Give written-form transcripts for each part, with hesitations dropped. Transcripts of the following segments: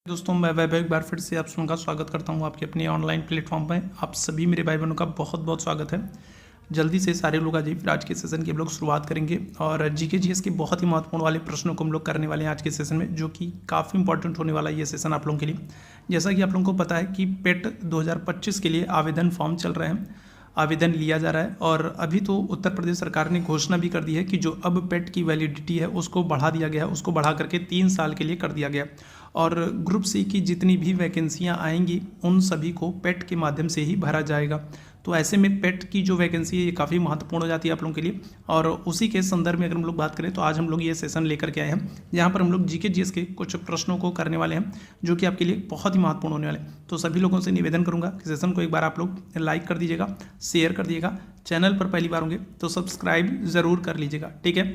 दोस्तों मैं वैभव एक बार फिर से आप सबका स्वागत करता हूं आपके अपने ऑनलाइन प्लेटफॉर्म पे। आप सभी मेरे भाई बहनों का बहुत बहुत स्वागत है। जल्दी से सारे लोग आ जाइए, फिर आज के सेशन की हम लोग शुरुआत करेंगे और जीके जीएस के बहुत ही महत्वपूर्ण वाले प्रश्नों को हम लोग करने वाले हैं आज के सेशन में, जो कि काफ़ी इंपॉर्टेंट होने वाला है ये सेशन आप लोगों के लिए। जैसा कि आप लोगों को पता है कि पेट 2025 के लिए आवेदन फॉर्म चल रहे हैं, आवेदन लिया जा रहा है और अभी तो उत्तर प्रदेश सरकार ने घोषणा भी कर दी है कि जो अब पेट की वैलिडिटी है उसको बढ़ा दिया गया है, उसको बढ़ा करके 3 साल के लिए कर दिया गया। और ग्रुप सी की जितनी भी वैकेंसियां आएंगी उन सभी को पेट के माध्यम से ही भरा जाएगा। तो ऐसे में पेट की जो वैकेंसी है ये काफ़ी महत्वपूर्ण हो जाती है आप लोगों के लिए। और उसी के संदर्भ में अगर हम लोग बात करें तो आज हम लोग ये सेशन लेकर के आए हैं, जहाँ पर हम लोग जीके जीएस के कुछ प्रश्नों को करने वाले हैं जो कि आपके लिए बहुत ही महत्वपूर्ण होने वाले हैं। तो सभी लोगों से निवेदन करूंगा कि सेशन को एक बार आप लोग लाइक कर दीजिएगा, शेयर कर दीजिएगा, चैनल पर पहली बार होंगे तो सब्सक्राइब ज़रूर कर लीजिएगा, ठीक है।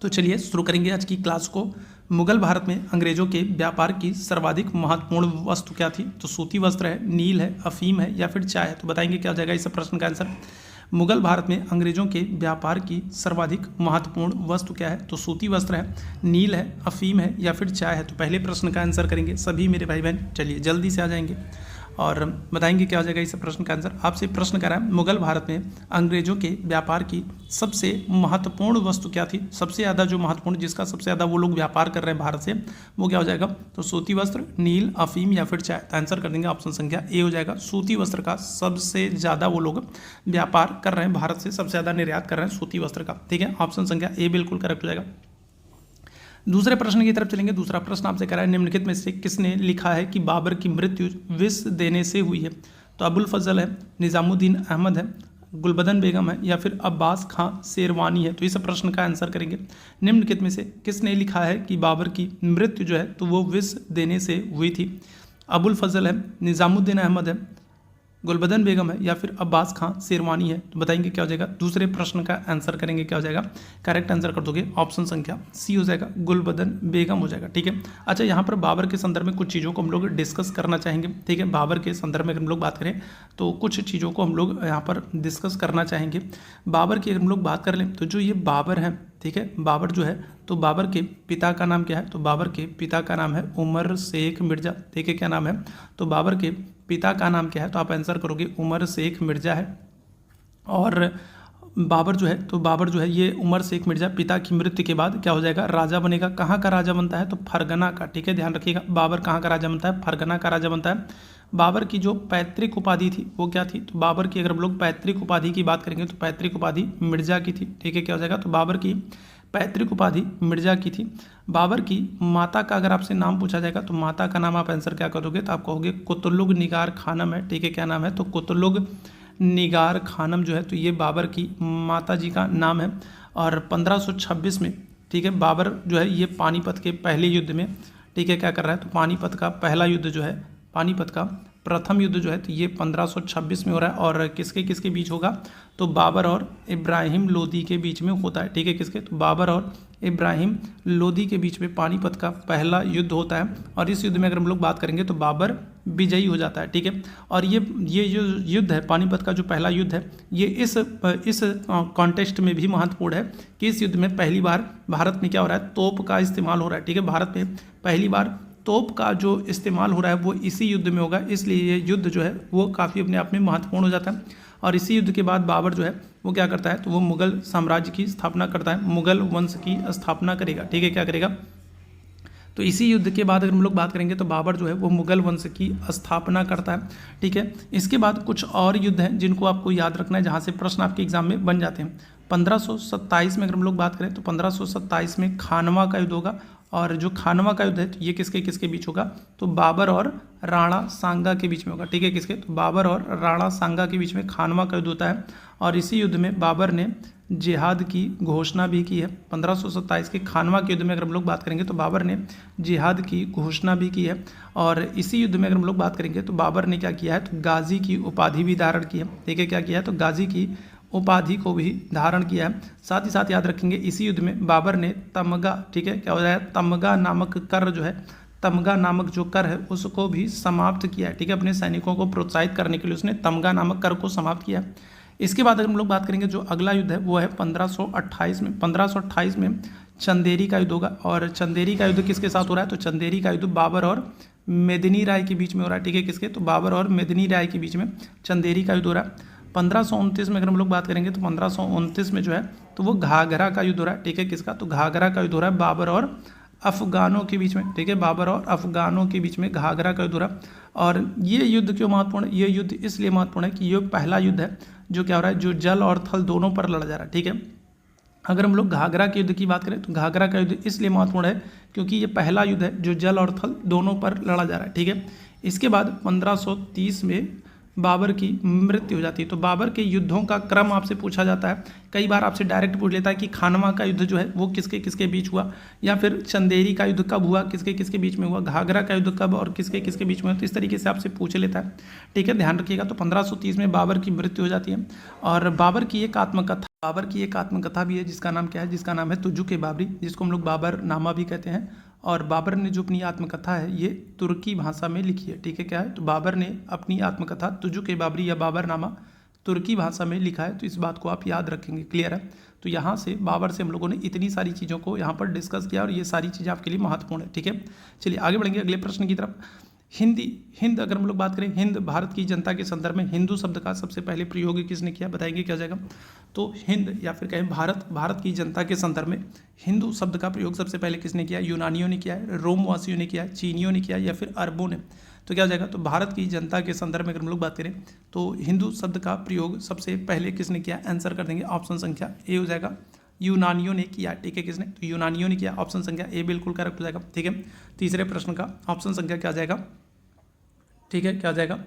तो चलिए शुरू करेंगे आज की क्लास को। मुगल भारत में अंग्रेजों के व्यापार की सर्वाधिक महत्वपूर्ण वस्तु क्या थी? तो सूती वस्त्र है, नील है, अफीम है या फिर चाय है? तो बताएंगे क्या हो जाएगा इस प्रश्न का आंसर। मुगल भारत में अंग्रेजों के व्यापार की सर्वाधिक महत्वपूर्ण वस्तु क्या है? तो सूती वस्त्र है, नील है, अफीम है या फिर चाय है? तो पहले प्रश्न का आंसर करेंगे सभी मेरे भाई बहन। चलिए जल्दी से आ जाएंगे और बताएंगे क्या हो जाएगा इस प्रश्न का आंसर। आपसे प्रश्न करा है मुगल भारत में अंग्रेजों के व्यापार की सबसे महत्वपूर्ण वस्तु क्या थी? सबसे ज़्यादा जो महत्वपूर्ण, जिसका सबसे ज़्यादा वो लोग व्यापार कर रहे हैं भारत से, वो क्या हो जाएगा? तो सूती वस्त्र, नील, अफीम या फिर चाय? तो आंसर कर देंगे ऑप्शन संख्या ए हो जाएगा। सूती वस्त्र का सबसे ज़्यादा वो लोग व्यापार कर रहे हैं, भारत से सबसे ज़्यादा निर्यात कर रहे हैं सूती वस्त्र का, ठीक है। ऑप्शन संख्या ए बिल्कुल करेक्ट हो जाएगा। दूसरे प्रश्न की तरफ चलेंगे। दूसरा प्रश्न आपसे कह रहा है निम्नलिखित में से किसने लिखा है कि बाबर की मृत्यु विष देने से हुई है? तो अबुल फजल है, निजामुद्दीन अहमद है, गुलबदन बेगम है या फिर अब्बास खां शेरवानी है? तो इस प्रश्न का आंसर करेंगे निम्नलिखित में से किसने लिखा है कि बाबर की मृत्यु जो है तो वो विष देने से हुई थी? अबुल फजल है, निजामुद्दीन अहमद है, गुलबदन बेगम है या फिर अब्बास खां शेरवानी है? तो बताएंगे क्या हो जाएगा। दूसरे प्रश्न का आंसर करेंगे क्या हो जाएगा। करेक्ट आंसर कर दोगे ऑप्शन संख्या सी हो जाएगा, गुलबदन बेगम हो जाएगा, ठीक है। अच्छा, यहाँ पर बाबर के संदर्भ में कुछ चीज़ों को हम लोग डिस्कस करना चाहेंगे, ठीक है। बाबर के संदर्भ में अगर हम लोग बात करें तो कुछ चीज़ों को हम लोग यहाँ पर डिस्कस करना चाहेंगे। बाबर की अगर हम लोग बात कर लें तो जो ये बाबर है, ठीक है, बाबर जो है तो बाबर के पिता का नाम क्या है? तो बाबर के पिता का नाम है उमर शेख मिर्जा, ठीक है। क्या नाम है? तो बाबर के पिता का नाम क्या है? तो आप आंसर करोगे उमर शेख मिर्जा है। और बाबर जो है तो बाबर जो है ये उमर शेख मिर्जा पिता की मृत्यु के बाद क्या हो जाएगा? राजा बनेगा। कहाँ का राजा बनता है? तो फरगना का, ठीक है, ध्यान रखिएगा। बाबर कहाँ का राजा बनता है? फरगना का राजा बनता है। बाबर की जो पैतृक उपाधि थी वो क्या थी? तो बाबर की अगर हम लोग पैतृक उपाधि की बात करेंगे तो पैतृक उपाधि मिर्जा की थी, ठीक है। क्या हो जाएगा? तो बाबर की पैतृक उपाधि मिर्जा की थी। बाबर की माता का अगर आपसे नाम पूछा जाएगा तो माता का नाम आप आंसर क्या करोगे? तो आप कहोगे कुतुलुग निगार खानम है, ठीक है। क्या नाम है? तो कुतुलुग निगार खानम जो है तो ये बाबर की माता जी का नाम है। और 1526 में, ठीक है, बाबर जो है ये पानीपत के पहले युद्ध में, ठीक है, क्या कर रहा है? तो पानीपत का पहला युद्ध जो है, पानीपत का प्रथम युद्ध जो है तो ये 1526 में हो रहा है। और किसके किसके बीच होगा? तो बाबर और इब्राहिम लोदी के बीच में होता है, ठीक है। किसके? तो बाबर और इब्राहिम लोदी के बीच में पानीपत का पहला युद्ध होता है। और इस युद्ध में अगर हम लोग बात करेंगे तो बाबर विजयी हो जाता है, ठीक है। और ये जो युद्ध है पानीपत का जो पहला युद्ध है ये इस कॉन्टेक्स्ट में भी महत्वपूर्ण है कि इस युद्ध में पहली बार भारत में क्या हो रहा है? तोप का इस्तेमाल हो रहा है, ठीक है। भारत में पहली बार तोप का जो इस्तेमाल हो रहा है वो इसी युद्ध में होगा, इसलिए ये युद्ध जो है वो काफ़ी अपने आप में महत्वपूर्ण हो जाता है। और इसी युद्ध के बाद बाबर जो है वो क्या करता है? तो वो मुगल साम्राज्य की स्थापना करता है, मुगल वंश की स्थापना करेगा, ठीक है। क्या करेगा? तो इसी युद्ध के बाद अगर हम लोग बात करेंगे तो बाबर जो है वो मुगल वंश की स्थापना करता है, ठीक है। इसके बाद कुछ और युद्ध हैं जिनको आपको याद रखना है, जहाँ से प्रश्न आपके एग्जाम में बन जाते हैं। 1527 में अगर हम लोग बात करें तो 1527 में खानवा का युद्ध होगा। और जो खानवा का युद्ध है तो ये किसके किसके बीच होगा? तो बाबर और राणा सांगा के बीच में होगा, ठीक है। किसके? तो बाबर और राणा सांगा के बीच में खानवा का युद्ध होता है। और इसी युद्ध में बाबर ने जिहाद की घोषणा भी की है। 1527 के खानवा के युद्ध में अगर हम लोग बात करेंगे तो बाबर ने जिहाद की घोषणा भी की है। और इसी युद्ध में अगर हम लोग बात करेंगे तो बाबर ने क्या किया है? तो गाजी की उपाधि भी धारण की है, ठीक है। क्या किया है? तो गाजी की उपाधि को भी धारण किया है। साथ ही साथ याद रखेंगे इसी युद्ध में बाबर ने तमगा, ठीक है, क्या हो जाएगा? तमगा नामक कर जो है, तमगा नामक जो कर है उसको भी समाप्त किया है, ठीक है। अपने सैनिकों को प्रोत्साहित करने के लिए उसने तमगा नामक कर को समाप्त किया। इसके बाद अगर हम लोग बात करेंगे जो अगला युद्ध है वो है 1528 में। 1528 में चंदेरी का युद्ध होगा। और चंदेरी का युद्ध किसके साथ हो रहा है? तो चंदेरी का युद्ध बाबर और मेदिनी राय के बीच में हो रहा है। ठीक है, किसके? तो बाबर और मेदिनी राय के बीच में चंदेरी का युद्ध हो रहा है। 1529 में अगर हम लोग बात करेंगे तो 1529 में जो है तो वो घाघरा का युद्ध हो रहा है। ठीक है, किसका? तो घाघरा का युद्ध हो रहा है बाबर और अफगानों के बीच में। ठीक है, बाबर और अफगानों के बीच में घाघरा का युद्ध हो रहा है। और ये युद्ध क्यों महत्वपूर्ण है? ये युद्ध इसलिए महत्वपूर्ण है कि ये पहला युद्ध है जो क्या हो रहा है, जो जल और थल दोनों पर लड़ा जा रहा है। ठीक है, अगर हम लोग घाघरा के युद्ध की बात करें तो घाघरा का युद्ध इसलिए महत्वपूर्ण है क्योंकि ये पहला युद्ध है जो जल और थल दोनों पर लड़ा जा रहा है। ठीक है, इसके बाद 1530 में बाबर की मृत्यु हो जाती है। तो बाबर के युद्धों का क्रम आपसे पूछा जाता है, कई बार आपसे डायरेक्ट पूछ लेता है कि खानवा का युद्ध जो है वो किसके किसके बीच हुआ, या फिर चंदेरी का युद्ध कब हुआ, किसके किसके बीच में हुआ, घाघरा का युद्ध कब और किसके किसके बीच में हुआ। तो इस तरीके से आपसे पूछ लेता है। ठीक है, ध्यान रखिएगा। तो 1530 में बाबर की मृत्यु हो जाती है। और बाबर की एक आत्मकथा भी है जिसका नाम क्या है? जिसका नाम है तुजुक-ए बाबरी, जिसको हम लोग बाबर नामा भी कहते हैं। और बाबर ने जो अपनी आत्मकथा है ये तुर्की भाषा में लिखी है। ठीक है, क्या है? तो बाबर ने अपनी आत्मकथा तुजुक-ए बाबरी या बाबरनामा तुर्की भाषा में लिखा है। तो इस बात को आप याद रखेंगे। क्लियर है? तो यहाँ से बाबर से हम लोगों ने इतनी सारी चीज़ों को यहाँ पर डिस्कस किया और ये सारी चीज़ें आपके लिए महत्वपूर्ण है। ठीक है, चलिए आगे बढ़ेंगे अगले प्रश्न की तरफ। हिंद अगर हम लोग बात करें, हिंद भारत की जनता के संदर्भ में हिंदू शब्द का सबसे पहले प्रयोग किसने किया? बताएंगे क्या जाएगा? तो हिंद या फिर कहें भारत की जनता के संदर्भ में हिंदू शब्द का प्रयोग सबसे पहले किसने किया? यूनानियों ने किया है, रोमवासियों ने किया है, चीनियों ने किया है, या फिर अरबों ने? तो क्या हो जाएगा? तो भारत की जनता के संदर्भ में अगर हम लोग बात करें तो हिंदू शब्द का प्रयोग सबसे पहले किसने किया? आंसर कर देंगे ऑप्शन संख्या ए हो जाएगा, यूनानियों ने किया। ठीक है, किसने? तो यूनानियों ने किया। ऑप्शन संख्या ए बिल्कुल करेक्ट हो जाएगा। ठीक है, तीसरे प्रश्न का ऑप्शन संख्या क्या जाएगा? ठीक है, क्या जाएगा?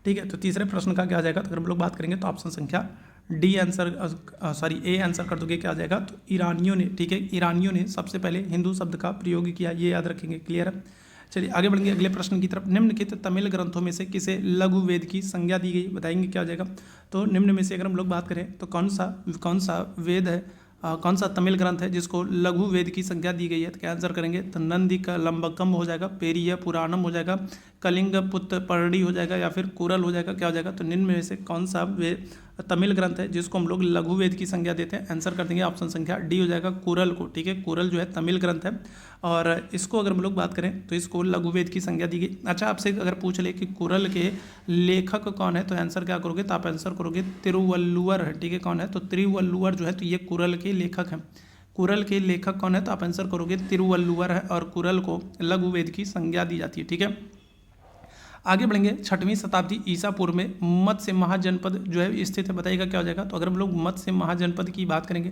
ठीक है, तो तीसरे प्रश्न का क्या जाएगा? तो अगर हम लोग बात करेंगे तो ऑप्शन संख्या डी आंसर ए आंसर कर दोगे। क्या जाएगा? तो ईरानियों ने। ठीक है, ईरानियों ने सबसे पहले हिंदू शब्द का प्रयोग किया, ये याद रखेंगे। क्लियर है? चलिए आगे बढ़ेंगे अगले प्रश्न की तरफ। निम्नलिखित तमिल ग्रंथों में से किसे लघु वेद की संज्ञा दी गई? बताएंगे क्या जाएगा? तो निम्न में से अगर हम लोग बात करें तो कौन सा वेद है, कौन सा तमिल ग्रंथ है जिसको लघु वेद की संज्ञा दी गई है? तो क्या आंसर करेंगे? तो नंदी का लंबकम हो जाएगा, पेरिया पुराणम हो जाएगा, कलिंग पुत्र पर्णी हो जाएगा, या फिर कुरल हो जाएगा। क्या हो जाएगा? तो निम्न में से कौन सा तमिल ग्रंथ है जिसको हम लोग लघु वेद की संज्ञा देते हैं? आंसर कर देंगे ऑप्शन संख्या डी हो जाएगा, कुरल को। ठीक है, कुरल जो है तमिल ग्रंथ है और इसको अगर हम लोग बात करें तो इसको लघु वेद की संज्ञा दी गई। अच्छा, आपसे अगर पूछ ले कि कुरल के लेखक कौन है तो आंसर क्या करोगे? तो आप आंसर करोगे तिरुवल्लुवर है। ठीक है, कौन है? तो तिरुवल्लुवर जो है तो ये कुरल के लेखक हैं। कुरल के लेखक कौन है? तो आप आंसर करोगे तिरुवल्लुवर है और कुरल को लघु वेद की संज्ञा दी जाती है। ठीक है, आगे बढ़ेंगे। 6वीं शताब्दी ईसा पूर्व में मत्स्य महाजनपद जो है स्थित है। बताइएगा क्या हो जाएगा? तो अगर हम लोग मत्स्य महाजनपद की बात करेंगे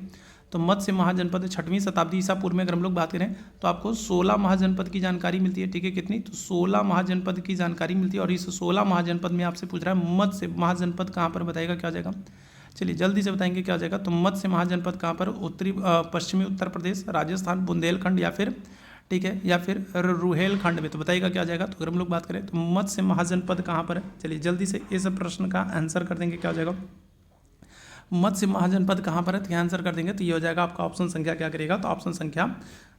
तो मत्स्य महाजनपद 6वीं शताब्दी ईसा पूर्व में अगर हम लोग बात करें तो आपको 16 महाजनपद की जानकारी मिलती है। ठीक है, कितनी? तो 16 महाजनपद की जानकारी मिलती है। और इस 16 महाजनपद में आपसे पूछ रहा है मत्स्य महाजनपद कहाँ पर? बताइएगा क्या हो जाएगा? चलिए जल्दी से बताएंगे क्या हो जाएगा? तो मत्स्य महाजनपद कहाँ पर? पश्चिमी उत्तर प्रदेश, राजस्थान, बुंदेलखंड, या फिर ठीक है, या फिर रुहेलखंड में? तो बताइएगा क्या आ जाएगा? तो अगर हम लोग बात करें तो मत्स्य महाजनपद कहाँ पर है? चलिए जल्दी से इस प्रश्न का आंसर कर देंगे। क्या हो जाएगा? मत्स्य महाजनपद कहाँ पर है? तो आंसर कर देंगे तो ये हो जाएगा आपका ऑप्शन संख्या क्या करेगा? तो ऑप्शन संख्या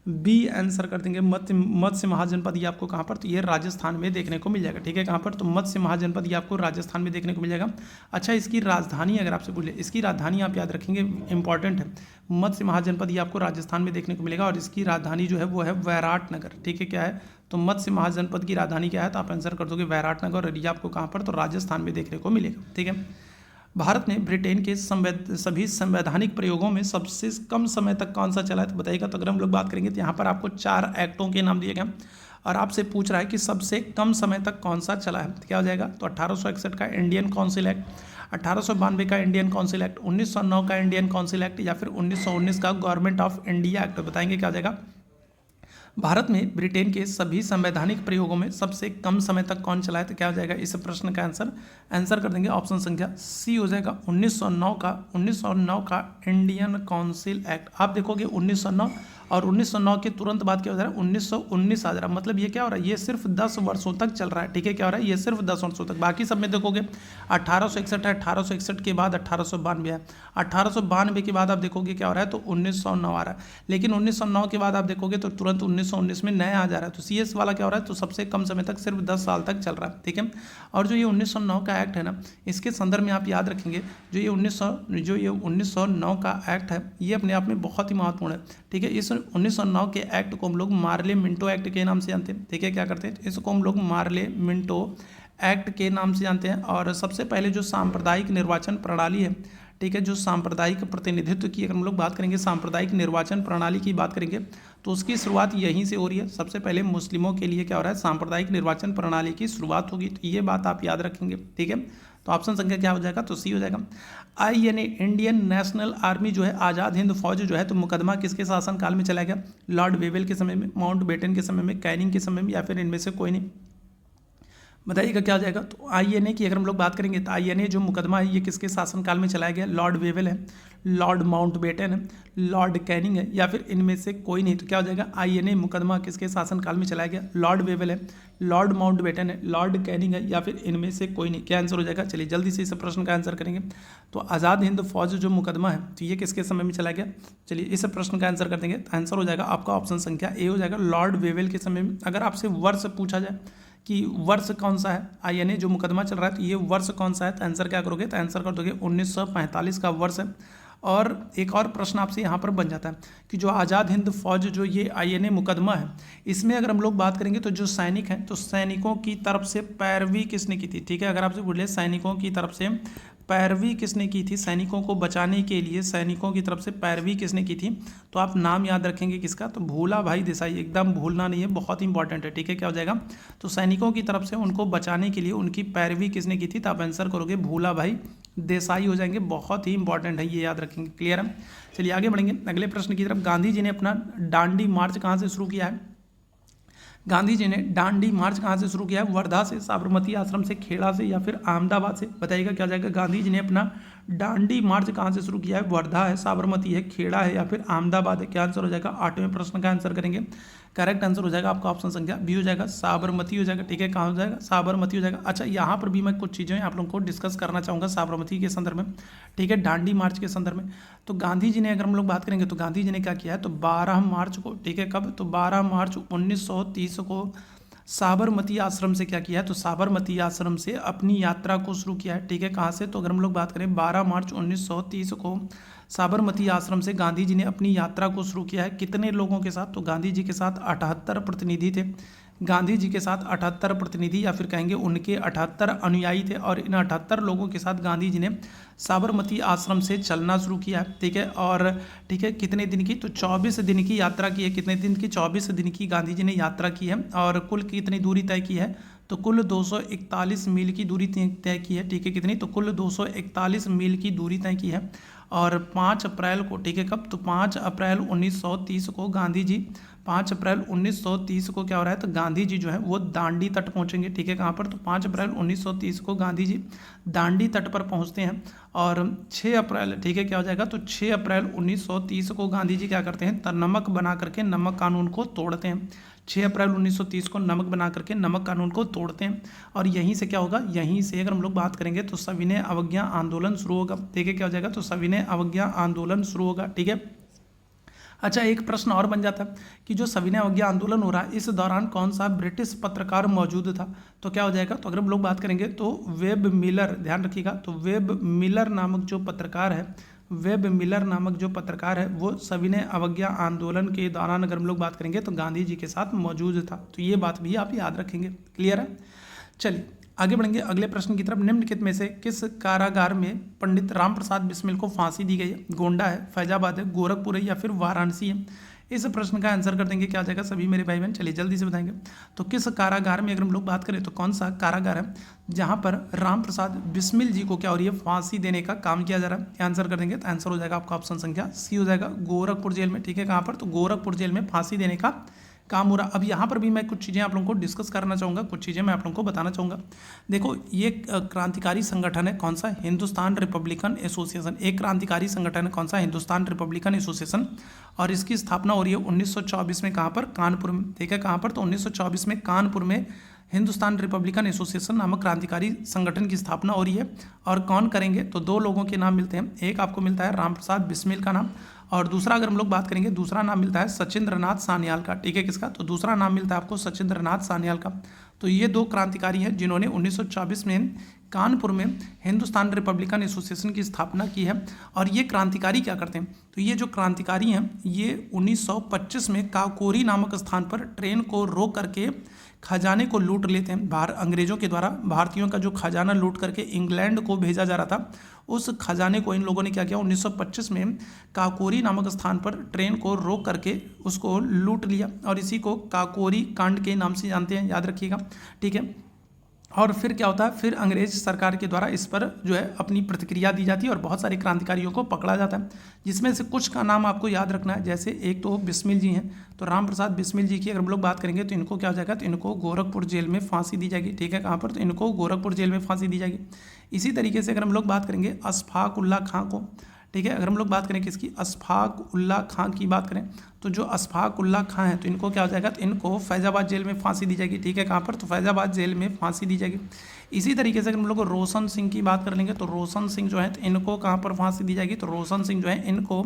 बी आंसर कर देंगे। मत्स्य महाजनपद ये आपको कहाँ पर? तो ये राजस्थान में देखने को मिल जाएगा। ठीक है, कहाँ पर? तो मत्स्य महाजनपद ये आपको राजस्थान में देखने को मिल जाएगा। अच्छा, इसकी राजधानी अगर आपसे पूछे, इसकी राजधानी आप याद रखेंगे, इंपॉर्टेंट है। मत्स्य महाजनपद ये आपको राजस्थान में देखने को मिलेगा और इसकी राजधानी जो है वो है वैराटनगर। ठीक है, क्या है? तो मत्स्य महाजनपद की राजधानी क्या है? तो आप आंसर कर दोगे वैराटनगर, और ये आपको कहाँ पर? तो राजस्थान में देखने को मिलेगा। ठीक है, भारत ने ब्रिटेन के सभी संवैधानिक प्रयोगों में सबसे कम समय तक कौन सा चला है? तो बताइएगा। तो अगर हम लोग बात करेंगे तो यहाँ पर आपको 4 एक्टों के नाम दिए गए और आपसे पूछ रहा है कि सबसे कम समय तक कौन सा चला है। तो क्या हो जाएगा? तो 1861 का इंडियन काउंसिल एक्ट, 1892 का इंडियन काउंसिल एक्ट, 1909 का इंडियन काउंसिल एक्ट, या फिर 1919 का गवर्नमेंट ऑफ इंडिया एक्ट। बताएंगे क्या हो जाएगा? भारत में ब्रिटेन के सभी संवैधानिक प्रयोगों में सबसे कम समय तक कौन चला है? तो क्या हो जाएगा इस प्रश्न का आंसर कर देंगे ऑप्शन संख्या सी हो जाएगा, 1909 का इंडियन काउंसिल एक्ट। आप देखोगे 1909 और 1909 के तुरंत बाद क्या हो जा रहा है, 1919 आ जा रहा है। मतलब ये क्या हो रहा है, ये सिर्फ 10 वर्षों तक चल रहा है। ठीक है, क्या हो रहा है, ये सिर्फ 10 वर्षों तक। बाकी सब में देखोगे 1861 है, 1861 के बाद 1892 है, 1892 के बाद आप देखोगे क्या हो रहा है, तो 1909 आ रहा है। लेकिन 1909 के बाद आप देखोगे तो तुरंत 1919 में नया आ जा रहा है। तो CS वाला क्या हो रहा है, तो सबसे कम समय तक सिर्फ 10 साल तक चल रहा है। ठीक है, और जो ये 1909 का एक्ट है ना, इसके संदर्भ में आप याद रखेंगे जो ये 1909 का एक्ट है, ये अपने आप में बहुत ही महत्वपूर्ण है। ठीक है, इस 1909 के एक्ट को हम लोग मार्ले मिंटो एक्ट के नाम से जानते हैं। ठीक है, क्या करते हैं, इसको हम लोग मार्ले मिंटो एक्ट के नाम से जानते हैं। और सबसे पहले जो सांप्रदायिक निर्वाचन प्रणाली है, ठीक है, जो सांप्रदायिक प्रतिनिधित्व की अगर हम लोग बात करेंगे, सांप्रदायिक निर्वाचन प्रणाली की बात करेंगे, तो उसकी शुरुआत यहीं से हो रही है। सबसे पहले मुस्लिमों के लिए क्या हो रहा है, सांप्रदायिक निर्वाचन प्रणाली की शुरुआत होगी। तो ये बात आप याद रखेंगे। ठीक है, तो ऑप्शन संख्या क्या हो जाएगा, तो सी हो जाएगा। INA इंडियन नेशनल आर्मी जो है, आज़ाद हिंद फौज जो है, तो मुकदमा किसके शासनकाल में चलाया गया, लॉर्ड वेवेल के समय में, माउंटबेटन के समय में, कैनिंग के समय में, या फिर इनमें से कोई नहीं। बताइएगा क्या हो जाएगा। तो INA की अगर हम लोग बात करेंगे तो INA जो मुकदमा है ये किसके शासनकाल में चलाया गया, लॉर्ड वेवेल है, लॉर्ड माउंटबेटन है, लॉर्ड कैनिंग है, या फिर इनमें से कोई नहीं। तो क्या हो जाएगा, INA मुकदमा किसके शासनकाल में चलाया गया, लॉर्ड वेवेल है, लॉर्ड माउंटबेटन है, लॉर्ड कैनिंग है, या फिर इनमें से कोई नहीं। क्या आंसर हो जाएगा, चलिए जल्दी से इस प्रश्न का आंसर करेंगे। तो आज़ाद हिंद फौज जो मुकदमा है, तो ये किसके समय में चलाया गया, चलिए इस प्रश्न का आंसर कर देंगे। तो आंसर हो जाएगा आपका ऑप्शन संख्या ए हो जाएगा, लॉर्ड वेवेल के समय में। अगर आपसे वर्ष पूछा जाए कि वर्ष कौन सा है, INA जो मुकदमा चल रहा है, तो ये वर्ष कौन सा है, तो आंसर क्या करोगे, तो आंसर कर दोगे 1945 का वर्ष है। और एक और प्रश्न आपसे यहाँ पर बन जाता है कि जो आज़ाद हिंद फौज जो ये INA मुकदमा है, इसमें अगर हम लोग बात करेंगे तो जो सैनिक हैं, तो सैनिकों की तरफ से पैरवी किसने की थी। ठीक है, अगर आपसे बोले सैनिकों की तरफ से पैरवी किसने की थी, सैनिकों को बचाने के लिए सैनिकों की तरफ से पैरवी किसने की थी, तो आप नाम याद रखेंगे किसका, तो भूला भाई देसाई। एकदम भूलना नहीं है, बहुत इंपॉर्टेंट है। ठीक है, क्या हो जाएगा, तो सैनिकों की तरफ से उनको बचाने के लिए उनकी पैरवी किसने की थी, तो आप आंसर करोगे भूला भाई देसाई हो जाएंगे। बहुत ही इंपॉर्टेंट है, ये याद रखेंगे। क्लियर है, चलिए आगे बढ़ेंगे अगले प्रश्न की तरफ। गांधी जी ने अपना दांडी मार्च कहाँ से शुरू किया है, गांधी जी ने दांडी मार्च कहाँ से शुरू किया है, वर्धा से, साबरमती आश्रम से, खेड़ा से, या फिर अहमदाबाद से। बताइएगा क्या हो जाएगा, गांधी जी ने अपना दांडी मार्च कहाँ से शुरू किया है, वर्धा है, साबरमती है, खेड़ा है, या फिर अहमदाबाद है। क्या आंसर हो जाएगा, 8वें प्रश्न का आंसर करेंगे। करेक्ट आंसर हो जाएगा आपका ऑप्शन संख्या बी हो जाएगा, साबरमती हो जाएगा। ठीक है, कहाँ हो जाएगा, साबरमती हो जाएगा। अच्छा, यहाँ पर भी मैं कुछ चीज़ें आप लोगों को डिस्कस करना चाहूँगा साबरमती के संदर्भ में। ठीक है, दांडी मार्च के संदर्भ में। तो गांधी जी ने अगर हम लोग बात करेंगे तो गांधी जी ने क्या किया है, तो 12 मार्च को, ठीक है, कब, तो 12 मार्च 1930 को साबरमती आश्रम से क्या किया है, तो साबरमती आश्रम से अपनी यात्रा को शुरू किया है। ठीक है, कहाँ से, तो अगर हम लोग बात करें 12 मार्च 1930 को साबरमती आश्रम से गांधी जी ने अपनी यात्रा को शुरू किया है। कितने लोगों के साथ, तो गांधी जी के साथ 78 प्रतिनिधि थे। गांधी जी के साथ 78 प्रतिनिधि, या फिर कहेंगे उनके 78 अनुयायी थे। और इन 78 लोगों के साथ गांधी जी ने साबरमती आश्रम से चलना शुरू किया है। ठीक है, और ठीक है, कितने दिन की, तो 24 दिन की यात्रा की है। कितने दिन की, 24 दिन की गांधी जी ने यात्रा की है। और कुल कितनी दूरी तय की है, तो कुल 241 मील की दूरी तय की है। ठीक है, कितनी, तो कुल 241 मील की दूरी तय की है। और 5 अप्रैल को, ठीक है, कब, तो 5 अप्रैल 1930 को गांधी जी, 5 अप्रैल 1930 को क्या हो रहा है, तो गांधी जी जो है वो दांडी तट पहुंचेंगे। ठीक है, कहाँ पर, तो 5 अप्रैल 1930 को गांधी जी दांडी तट पर पहुंचते हैं। और 6 अप्रैल, ठीक है, क्या हो जाएगा, तो 6 अप्रैल 1930 को गांधी जी क्या करते हैं, तो नमक बना करके नमक कानून को तोड़ते हैं। 6 अप्रैल 1930 को नमक बना करके नमक कानून को तोड़ते हैं। और यहीं से क्या होगा, यहीं से अगर हम लोग बात करेंगे तो सविनय अवज्ञा आंदोलन शुरू होगा। ठीक है, क्या हो जाएगा, तो सविनय अवज्ञा आंदोलन शुरू होगा। ठीक है, अच्छा, एक प्रश्न और बन जाता है कि जो सविनय अवज्ञा आंदोलन हो रहा है, इस दौरान कौन सा ब्रिटिश पत्रकार मौजूद था, तो क्या हो जाएगा, तो अगर हम लोग बात करेंगे तो वेब मिलर, ध्यान रखिएगा, तो वेब मिलर नामक जो पत्रकार है, वेब मिलर नामक जो पत्रकार है वो सविनय अवज्ञा आंदोलन के दौरान अगर हम लोग बात करेंगे तो गांधी जी के साथ मौजूद था। तो ये बात भी आप याद रखेंगे। क्लियर है, चलिए आगे बढ़ेंगे अगले प्रश्न की तरफ। निम्नलिखित में से किस कारागार में पंडित राम प्रसाद बिस्मिल को फांसी दी गई है, गोंडा है, फैजाबाद है, गोरखपुर है, या फिर वाराणसी है। इस प्रश्न का आंसर कर देंगे, क्या आ जाएगा सभी मेरे भाई बहन, चलिए जल्दी से बताएंगे। तो किस कारागार में अगर हम लोग बात करें तो कौन सा कारागार है जहां पर राम प्रसाद बिस्मिल जी को क्या हो रही है, फांसी देने का काम किया जा रहा है। आंसर कर देंगे, तो आंसर हो जाएगा आपका ऑप्शन संख्या सी हो जाएगा, गोरखपुर जेल में। ठीक है, कहाँ पर, तो गोरखपुर जेल में फांसी देने का काम हो रहा। अब यहाँ पर भी मैं कुछ चीज़ें आप लोगों को डिस्कस करना चाहूँगा, कुछ चीज़ें मैं आप लोगों को बताना चाहूँगा। देखो ये क्रांतिकारी संगठन है कौन सा, हिंदुस्तान रिपब्लिकन एसोसिएशन। एक क्रांतिकारी संगठन है कौन सा, हिंदुस्तान रिपब्लिकन एसोसिएशन, और इसकी स्थापना हो रही है 1924 में। कहाँ पर, कानपुर में। ठीक है, कहाँ पर, तो 1924 में कानपुर में हिंदुस्तान रिपब्लिकन एसोसिएशन नामक क्रांतिकारी संगठन की स्थापना हो रही है। और कौन करेंगे, तो दो लोगों के नाम मिलते हैं। एक आपको मिलता है रामप्रसाद बिस्मिल का नाम, और दूसरा अगर हम लोग बात करेंगे, दूसरा नाम मिलता है सचिंद्रनाथ सान्याल का। ठीक है, किसका, तो दूसरा नाम मिलता है आपको सचिंद्रनाथ सान्याल का। तो ये दो क्रांतिकारी हैं जिन्होंने 1924 में कानपुर में हिंदुस्तान रिपब्लिकन एसोसिएशन की स्थापना की है। और ये क्रांतिकारी क्या करते हैं, तो ये जो क्रांतिकारी हैं ये 1925 में काकोरी नामक स्थान पर ट्रेन को रोक करके खजाने को लूट लेते हैं। बाहर अंग्रेजों के द्वारा भारतीयों का जो खजाना लूट करके इंग्लैंड को भेजा जा रहा था, उस खजाने को इन लोगों ने क्या किया, 1925 में काकोरी नामक स्थान पर ट्रेन को रोक करके उसको लूट लिया, और इसी को काकोरी कांड के नाम से जानते हैं, याद रखिएगा। ठीक है, और फिर क्या होता है, फिर अंग्रेज सरकार के द्वारा इस पर जो है अपनी प्रतिक्रिया दी जाती है और बहुत सारे क्रांतिकारियों को पकड़ा जाता है, जिसमें से कुछ का नाम आपको याद रखना है। जैसे एक तो बिस्मिल जी हैं, तो रामप्रसाद बिस्मिल जी की अगर हम लोग बात करेंगे तो इनको क्या हो जाएगा, तो इनको गोरखपुर जेल में फांसी दी जाएगी। ठीक है, कहाँ पर, तो इनको गोरखपुर जेल में फांसी दी जाएगी। इसी तरीके से अगर हम लोग बात करेंगे अशफाक उल्ला खां को, ठीक है, अगर हम लोग बात करें किसकी, अशफाक उल्ला खां की बात करें, तो जो अशफाक उल्ला खां है तो इनको क्या हो जाएगा, तो इनको फैजाबाद जेल में फांसी दी जाएगी। ठीक है, कहाँ पर, तो फैजाबाद जेल में फांसी दी जाएगी। इसी तरीके से अगर हम लोग रोशन सिंह की बात कर लेंगे तो रोशन सिंह जो है तो इनको कहाँ पर फांसी दी जाएगी, तो रोशन सिंह जो है इनको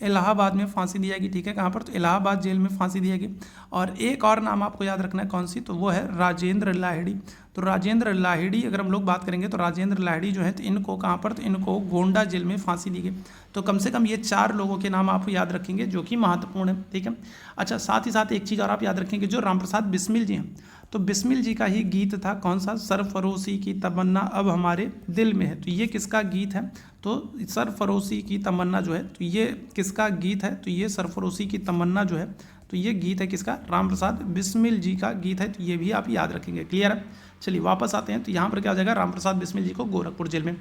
इलाहाबाद में फांसी दी जाएगी। ठीक है, कहाँ पर, तो इलाहाबाद जेल में फांसी दी जाएगी। और एक और नाम आपको याद रखना है कौन सी, तो वो है राजेंद्र लाहिड़ी। तो राजेंद्र लाहिड़ी अगर हम लोग बात करेंगे तो राजेंद्र लाहिड़ी जो है तो इनको कहाँ पर, तो इनको गोंडा जेल में फांसी दी गई। तो कम से कम ये 4 लोगों के नाम आप याद रखेंगे जो कि महत्वपूर्ण है। ठीक है, अच्छा, साथ ही साथ एक चीज़ और आप याद रखेंगे, जो रामप्रसाद बिस्मिल जी हैं, तो बिस्मिल जी का ही गीत था कौन सा, सरफरोशी की तमन्ना अब हमारे दिल में है। तो ये किसका गीत है, तो सरफरोशी की तमन्ना जो है, तो ये किसका गीत है, तो ये सरफरोशी की तमन्ना जो है, तो ये गीत है किसका, रामप्रसाद बिस्मिल जी का गीत है। तो ये भी आप याद रखेंगे। क्लियर है, चलिए वापस आते हैं। तो यहाँ पर क्या हो जाएगा, रामप्रसाद बिस्मिल जी को गोरखपुर जेल में।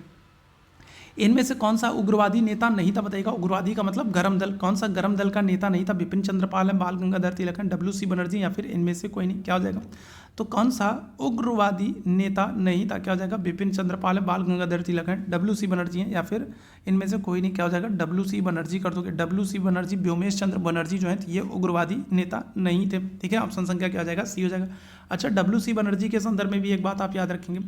इनमें से कौन सा उग्रवादी नेता नहीं था, बताइएगा। उग्रवादी का मतलब गरम दल, कौन सा गरम दल का नेता नहीं था, बिपिन चंद्रपाल है, बाल गंगाधर तिलक है, WC बनर्जी, या फिर इनमें से कोई नहीं, क्या हो जाएगा, तो कौन सा उग्रवादी नेता नहीं था, क्या हो जाएगा, बिपिन चंद्रपाल है, बाल गंगाधर तिलक है, WC बनर्जी है, या फिर इनमें से कोई नहीं, क्या हो जाएगा, WC बनर्जी कर दोगे। WC बनर्जी, व्योमेश चंद्र बनर्जी जो है ये उग्रवादी नेता नहीं थे। ठीक है, ऑप्शन संख्या क्या हो जाएगा, सी हो जाएगा। अच्छा, WC बनर्जी के संदर्भ में भी एक बात आप याद रखेंगे,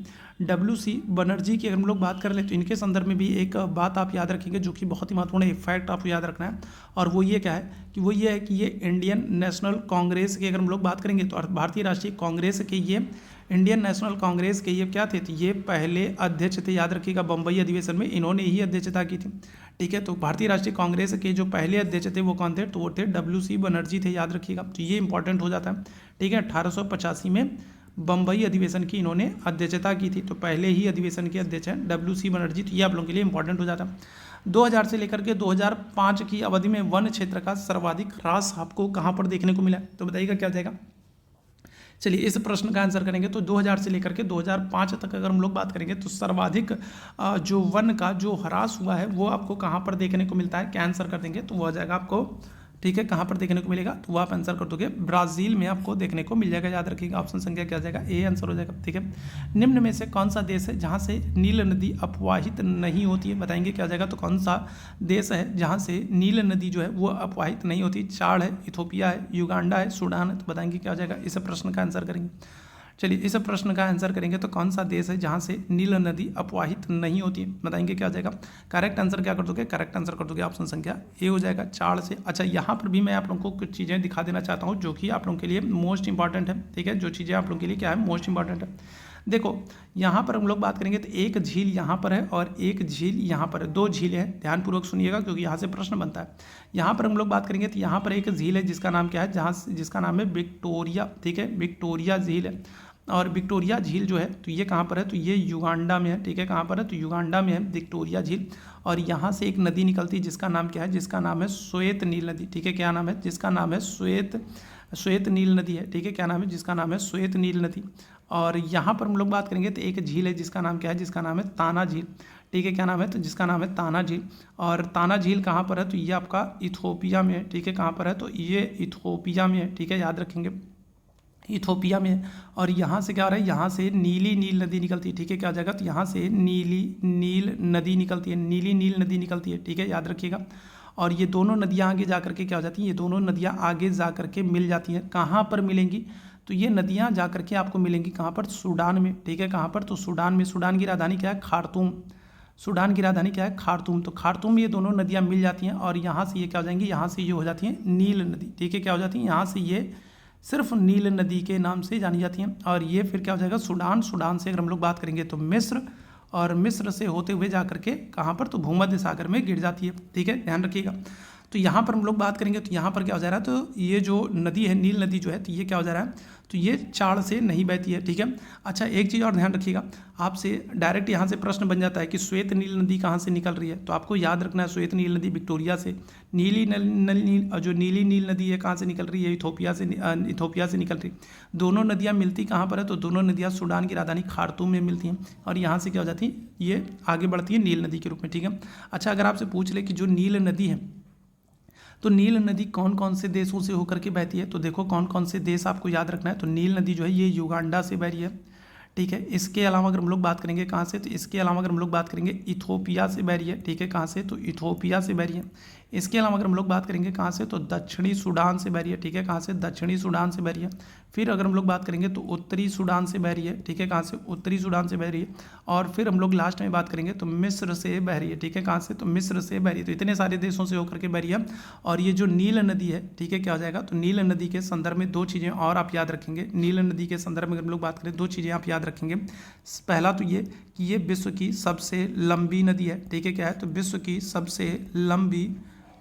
WC बनर्जी की अगर हम लोग बात कर ले तो इनके संदर्भ में भी एक बात आप याद रखेंगे जो कि बहुत ही महत्वपूर्ण है, फैक्ट आपको याद रखना है। और वो ये क्या है, कि वो ये है कि ये इंडियन नेशनल कांग्रेस की अगर हम लोग बात करेंगे तो भारतीय राष्ट्रीय कांग्रेस के ये इंडियन नेशनल कांग्रेस के ये क्या थे, तो ये पहले अध्यक्ष थे। याद रखिएगा, बम्बई अधिवेशन में इन्होंने ही अध्यक्षता की थी। ठीक है, तो भारतीय राष्ट्रीय कांग्रेस के जो पहले अध्यक्ष थे वो कौन थे, तो वो थे WC बनर्जी थे। याद रखिएगा, तो ये इंपॉर्टेंट हो जाता है। ठीक है, 1885 में बम्बई अधिवेशन की इन्होंने अध्यक्षता की थी, तो पहले ही अधिवेशन के अध्यक्ष हैं WC बनर्जी। तो ये आप लोगों के लिए इंपॉर्टेंट हो जाता है। 2000 से लेकर के 2005 की अवधि में वन क्षेत्र का सर्वाधिक ह्रास आपको कहाँ पर देखने को मिला, तो बताइएगा क्या जाएगा। चलिए इस प्रश्न का आंसर करेंगे तो 2000 से लेकर के 2005 तक अगर हम लोग बात करेंगे तो सर्वाधिक जो वन का जो ह्रास हुआ है वो आपको कहाँ पर देखने को मिलता है, क्या आंसर कर देंगे, तो वो आ जाएगा आपको। ठीक है, कहाँ पर देखने को मिलेगा, तो वो आप आंसर कर दोगे ब्राज़ील में आपको देखने को मिल जाएगा। याद रखिएगा, ऑप्शन संख्या क्या आ जाएगा, ए आंसर हो जाएगा। ठीक है, निम्न में से कौन सा देश है जहाँ से नील नदी अपवाहित नहीं होती है, बताएंगे क्या आ जाएगा, तो कौन सा देश है जहाँ से नील नदी जो है वो अपवाहित नहीं होती। चाड है, इथोपिया है, युगांडा है, सूडान है, तो बताएंगे क्या आ जाएगा। इस प्रश्न का आंसर करेंगे। चलिए इस प्रश्न का आंसर करेंगे तो कौन सा देश है जहाँ से नील नदी अपवाहित नहीं होती है, बताएंगे क्या आ जाएगा। करेक्ट आंसर क्या कर दोगे, करेक्ट आंसर कर दोगे ऑप्शन संख्या ए हो जाएगा, चाड से। अच्छा, यहाँ पर भी मैं आप लोगों को कुछ चीज़ें दिखा देना चाहता हूँ जो कि आप लोगों के लिए मोस्ट इंपॉर्टेंट है। ठीक है, जो चीज़ें आप लोगों के लिए क्या है, मोस्ट इंपॉर्टेंट है। देखो यहाँ पर हम लोग बात करेंगे तो एक झील यहाँ पर है और एक झील यहाँ पर है, 2 झीलें हैं। ध्यानपूर्वक सुनिएगा क्योंकि यहाँ से प्रश्न बनता है। यहाँ पर हम लोग बात करेंगे तो यहाँ पर एक झील है जिसका नाम क्या है, जिसका नाम है विक्टोरिया। ठीक है, विक्टोरिया झील है। और विक्टोरिया झील जो है तो ये कहाँ पर है, तो ये युगांडा में है। ठीक है, कहाँ पर है, तो युगांडा में है विक्टोरिया झील। और यहाँ से एक नदी निकलती है जिसका नाम क्या है, जिसका नाम है श्वेत नील नदी। ठीक है, क्या नाम है, जिसका नाम है श्वेत नील नदी है। ठीक है, क्या नाम है, जिसका नाम है श्वेत नील नदी। और यहाँ पर हम लोग बात करेंगे तो एक झील है जिसका नाम क्या है, जिसका नाम है ताना झील। ठीक है, क्या नाम है, तो जिसका नाम है ताना झील। और ताना झील कहाँ पर है, तो ये आपका इथोपिया में है। ठीक है, कहाँ पर है, तो ये इथोपिया में है। ठीक है, याद रखेंगे इथोपिया में है। और यहाँ से क्या हो रहा है, यहाँ से नीली नील नदी निकलती है। ठीक है, क्या हो जाएगा, तो यहाँ से नीली नील नदी निकलती है, नीली नील नदी निकलती है। ठीक है, याद रखिएगा। और ये दोनों नदियाँ आगे जा करके क्या हो जाती हैं, ये दोनों नदियाँ आगे जा करके मिल जाती हैं। कहाँ पर मिलेंगी, तो ये नदियाँ जा करके आपको मिलेंगी कहाँ पर, सूडान में। ठीक है, कहाँ पर, तो सूडान में। सूडान की राजधानी क्या है, खार्तूम। सूडान की राजधानी क्या है, खार्तूम। तो खार्तूम में ये दोनों नदियाँ मिल जाती हैं और यहाँ से ये क्या हो जाएंगी, यहाँ से ये हो जाती हैं नील नदी। ठीक है, क्या हो जाती है, यहाँ से ये सिर्फ नील नदी के नाम से जानी जाती हैं। और ये फिर क्या हो जाएगा, सूडान। सूडान से अगर हम लोग बात करेंगे तो मिस्र, और मिस्र से होते हुए जा करके कहाँ पर, तो भूमध्य सागर में गिर जाती है। ठीक है, ध्यान रखिएगा। तो यहाँ पर हम लोग बात करेंगे तो यहाँ पर क्या हो जा रहा है, तो ये जो नदी है, नील नदी जो है, तो ये क्या हो जा रहा है, तो ये चाड़ से नहीं बहती है। ठीक है, अच्छा एक चीज़ और ध्यान रखिएगा, आपसे डायरेक्ट यहाँ से प्रश्न बन जाता है कि श्वेत नील नदी कहाँ से निकल रही है, तो आपको याद रखना है श्वेत नील नदी विक्टोरिया से। जो नीली नील नदी है कहाँ से निकल रही है, इथोपिया से निकल रही है। दोनों नदियाँ मिलती कहाँ पर है, तो दोनों नदियाँ सूडान की राजधानी खार्तूम में मिलती हैं और यहाँ से क्या हो जाती है, ये आगे बढ़ती है नील नदी के रूप में। ठीक है, अच्छा अगर आपसे पूछ ले कि जो नील नदी है, तो नील नदी कौन कौन से देशों से होकर के बहती है, तो देखो कौन कौन से देश आपको याद रखना है। तो नील नदी जो है ये युगांडा से बह रही है। ठीक है, इसके अलावा अगर हम लोग बात करेंगे कहाँ से, तो इसके अलावा अगर हम लोग बात करेंगे इथोपिया से बह रही है। ठीक है, कहाँ से, तो इथोपिया से बह रही है। इसके अलावा अगर हम लोग बात करेंगे कहाँ से, तो दक्षिणी सूडान से बह रही है। ठीक है, कहाँ से, दक्षिणी सूडान से बह रही है। फिर अगर हम लोग बात करेंगे तो उत्तरी सूडान से बह रही है। ठीक है, कहाँ से, उत्तरी सूडान से बह रही है। और फिर हम लोग लास्ट में बात करेंगे तो मिस्र से बह रही है। ठीक है, कहाँ से, तो मिस्र से बह रही है। तो इतने सारे देशों से होकर के बह रही है। और ये जो नील नदी है, ठीक है, क्या हो जाएगा, तो नील नदी के संदर्भ में दो चीज़ें और आप याद रखेंगे। नील नदी के संदर्भ में अगर हम लोग बात करें, दो चीज़ें आप याद रखेंगे। पहला तो ये कि ये विश्व की सबसे लंबी नदी है। ठीक है, क्या है, तो विश्व की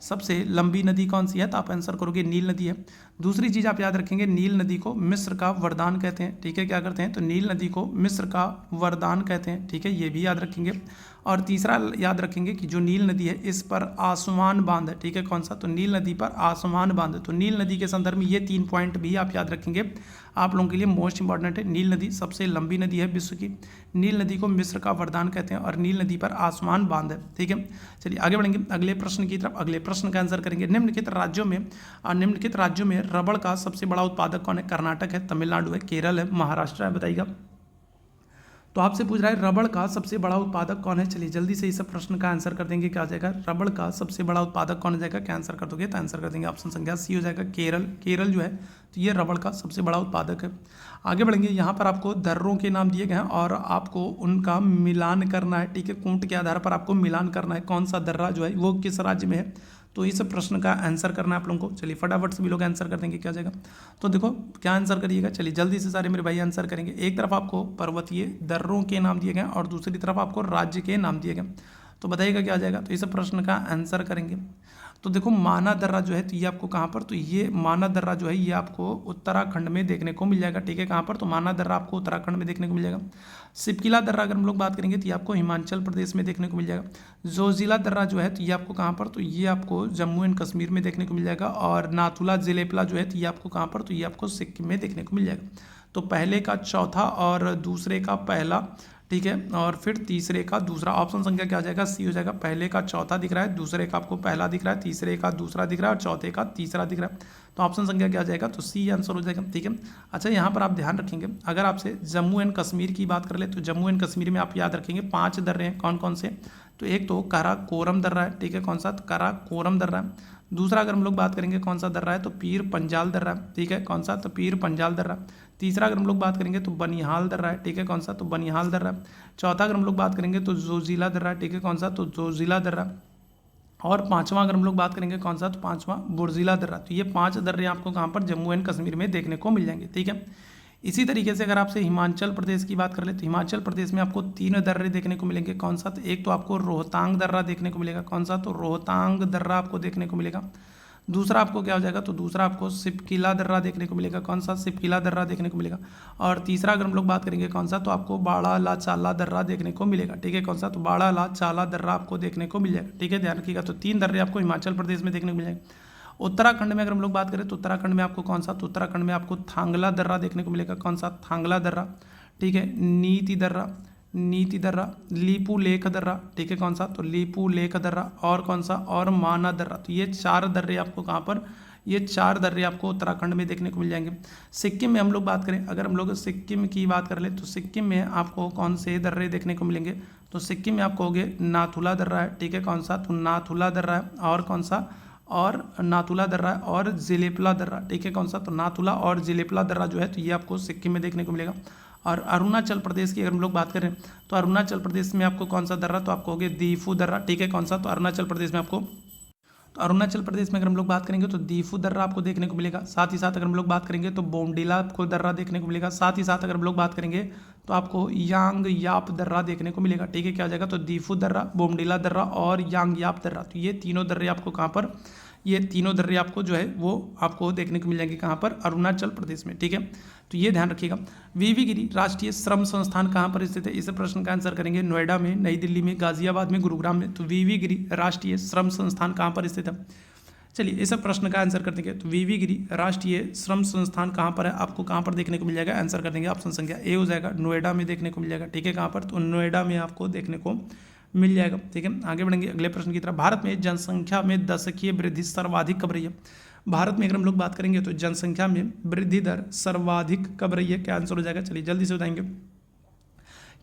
सबसे लंबी नदी कौन सी है, तो आप आंसर करोगे नील नदी है। दूसरी चीज़ आप याद रखेंगे, नील नदी को मिस्र का वरदान कहते हैं। ठीक है, क्या करते हैं, तो नील नदी को मिस्र का वरदान कहते हैं। ठीक है, ये भी याद रखेंगे। और तीसरा याद रखेंगे कि जो नील नदी है इस पर आसमान बांध है। ठीक है, कौन सा, तो नील नदी पर आसमान बांध। तो नील नदी के संदर्भ में ये 3 पॉइंट भी आप याद रखेंगे, आप लोगों के लिए मोस्ट इंपॉर्टेंट है। नील नदी सबसे लंबी नदी है विश्व की, नील नदी को मिस्र का वरदान कहते हैं और नील नदी पर आसमान बांध है। ठीक है, चलिए आगे बढ़ेंगे अगले प्रश्न की तरफ। अगले प्रश्न का आंसर करेंगे, निम्नलिखित राज्यों में रबड़ का सबसे बड़ा उत्पादक कौन है। कर्नाटक है, तमिलनाडु है, केरल है, महाराष्ट्र है, बताइएगा। तो आपसे पूछ रहा है रबड़ का सबसे बड़ा उत्पादक कौन है। चलिए जल्दी से इस प्रश्न का आंसर कर देंगे, क्या आ जाएगा, रबड़ का सबसे बड़ा उत्पादक कौन हो जाएगा। क्या आंसर कर दोगे, तो आंसर कर देंगे ऑप्शन संख्या सी हो जाएगा, केरल। केरल जो है तो ये रबड़ का सबसे बड़ा उत्पादक है। आगे बढ़ेंगे, यहाँ पर आपको दर्रों के नाम दिए गए हैं और आपको उनका मिलान करना है। ठीक है, कूट के आधार पर आपको मिलान करना है, कौन सा दर्रा जो है वो किस राज्य में है। तो इस प्रश्न का आंसर करना है आप लोगों को। चलिए फटाफट से भी लोग आंसर कर देंगे, क्या हो जाएगा। तो देखो क्या आंसर करिएगा, चलिए जल्दी से सारे मेरे भाई आंसर करेंगे। एक तरफ आपको पर्वतीय दर्रों के नाम दिए गए और दूसरी तरफ आपको राज्य के नाम दिए गए। तो बताइएगा क्या आ जाएगा। तो इस प्रश्न का आंसर करेंगे तो देखो माना दर्रा जो है तो ये आपको कहाँ पर, तो ये माना दर्रा जो है ये आपको उत्तराखंड में देखने को मिल जाएगा। ठीक है, कहाँ पर, तो माना दर्रा आपको उत्तराखंड में देखने को मिल जाएगा। सिपकिला दर्रा अगर हम लोग बात करेंगे तो ये आपको हिमाचल प्रदेश में देखने को मिल जाएगा। जोजिला दर्रा जो है तो ये आपको कहाँ पर, तो ये आपको जम्मू एंड कश्मीर में देखने को मिल जाएगा। और नाथुला जिलेपला जो है तो ये आपको कहाँ पर, तो ये आपको सिक्किम में देखने को मिल जाएगा। तो पहले का चौथा और दूसरे का पहला, ठीक है, और फिर तीसरे का दूसरा। ऑप्शन संख्या क्या आ जाएगा, सी हो जाएगा। पहले का चौथा दिख रहा है, दूसरे का आपको पहला दिख रहा है, तीसरे का दूसरा दिख रहा है और चौथे का तीसरा दिख रहा है। तो ऑप्शन संख्या क्या आ जाएगा, तो सी आंसर हो जाएगा। ठीक है, अच्छा यहाँ पर आप ध्यान रखेंगे, अगर आपसे जम्मू एंड कश्मीर की बात कर ले तो जम्मू एंड कश्मीर में आप याद रखेंगे 5 दर्रे हैं, कौन कौन से। तो एक तो काराकोरम दर्रा है, ठीक है, कौन सा, तो काराकोरम दर्रा है। दूसरा अगर हम लोग बात करेंगे कौन सा दर्रा है, तो पीर पंजाल दर्रा है, ठीक है, कौन सा, तो पीर पंजाल दर्रा। तीसरा अगर हम लोग बात करेंगे तो बनिहाल दर्रा है, ठीक है, कौन सा, तो बनिहाल दर्रा। चौथा अगर हम लोग बात करेंगे तो जोजिला दर्रा, ठीक है, कौन सा, तो जोजिला दर्रा। और पांचवा अगर हम लोग बात करेंगे कौन सा, तो पांचवा बुर्जिला दर्रा। तो ये 5 दर्रे आपको कहाँ पर, जम्मू एंड कश्मीर में देखने को मिल जाएंगे। ठीक है, इसी तरीके से अगर आपसे हिमाचल प्रदेश की बात कर ले तो हिमाचल प्रदेश में आपको 3 दर्रे देखने को मिलेंगे, कौन सा, तो एक तो आपको रोहतांग दर्रा देखने को मिलेगा, कौन सा, तो रोहतांग दर्रा आपको देखने को मिलेगा। दूसरा आपको क्या हो जाएगा, तो दूसरा आपको सिपकिला दर्रा देखने को मिलेगा, कौन सा, सिपकिला दर्रा देखने को मिलेगा। और तीसरा अगर हम लोग बात करेंगे कौन सा, तो आपको बाड़ा ला चाला दर्रा देखने को मिलेगा, ठीक है, कौन सा, तो बाड़ा ला चाला दर्रा आपको देखने को मिल जाएगा। ठीक है, ध्यान रखिएगा। तो 3 दर्रे आपको हिमाचल प्रदेश में देखने को मिल जाएंगे। उत्तराखंड में अगर हम लोग बात करें तो उत्तराखंड में आपको कौन सा, तो उत्तराखंड में आपको थांगला दर्रा देखने को मिलेगा, कौन सा, थांगला दर्रा, ठीक है, नीति दर्रा, नीति दर्रा, लीपू लेख दर्रा, ठीक है कौन सा, तो लीपू लेख दर्रा, और कौन सा, और माना दर्रा। तो ये 4 दर्रे आपको कहाँ पर, ये 4 दर्रे आपको उत्तराखंड में देखने को मिल जाएंगे। सिक्किम में हम लोग बात करें, अगर हम लोग सिक्किम की बात कर ले तो सिक्किम में आपको कौन से दर्रे देखने को मिलेंगे, तो सिक्किम में आपको होगे नाथुला दर्रा है, ठीक है कौन सा, तो नाथुला दर्रा है, और कौन सा, और नाथुला दर्रा है, और जिलेपला दर्रा, ठीक है कौन सा, तो नाथुला और जिलेपला दर्रा जो है तो ये आपको सिक्किम में देखने को मिलेगा। और अरुणाचल प्रदेश की अगर हम लोग बात करें तो अरुणाचल प्रदेश में आपको कौन सा दर्रा, तो आपको होगे दीफू दर्रा, ठीक है कौन सा, तो अरुणाचल प्रदेश में आपको, तो अरुणाचल प्रदेश में अगर हम लोग बात करेंगे तो दीफू दर्रा आपको देखने को मिलेगा। साथ ही साथ अगर हम लोग बात करेंगे तो बोमडीला आपको दर्रा देखने को मिलेगा। साथ ही साथ अगर हम लोग बात करेंगे तो आपको यांग याप दर्रा देखने को मिलेगा, ठीक है क्या हो जाएगा, तो दीफू दर्रा, बोमडीला दर्रा और यांग याप दर्रा। तो ये तीनों दर्रे आपको कहाँ पर, ये तीनों दर्रे आपको जो है वो आपको देखने को मिल जाएंगे कहाँ पर, अरुणाचल प्रदेश में, ठीक है। तो ये ध्यान रखिएगा। वीवी गिरी राष्ट्रीय श्रम संस्थान कहाँ पर स्थित है, इस प्रश्न का आंसर करेंगे नोएडा में, नई दिल्ली में, गाजियाबाद में, गुरुग्राम में। तो वीवी गिरी राष्ट्रीय श्रम संस्थान कहाँ पर स्थित है, चलिए इस प्रश्न का आंसर कर देंगे। तो वीवी गिरी राष्ट्रीय श्रम संस्थान कहाँ पर है, आपको कहाँ पर देखने को मिल जाएगा, आंसर कर देंगे ऑप्शन संख्या ए हो जाएगा, नोएडा में देखने को मिल जाएगा, ठीक है कहाँ पर, तो नोएडा में आपको देखने को मिल जाएगा, ठीक है। आगे बढ़ेंगे अगले प्रश्न की तरफ। भारत में जनसंख्या में दशकीय वृद्धि सर्वाधिक कब रही है, भारत में अगर हम लोग बात करेंगे तो जनसंख्या में वृद्धि दर सर्वाधिक कब रही है, क्या आंसर हो जाएगा, चलिए जल्दी से बताएंगे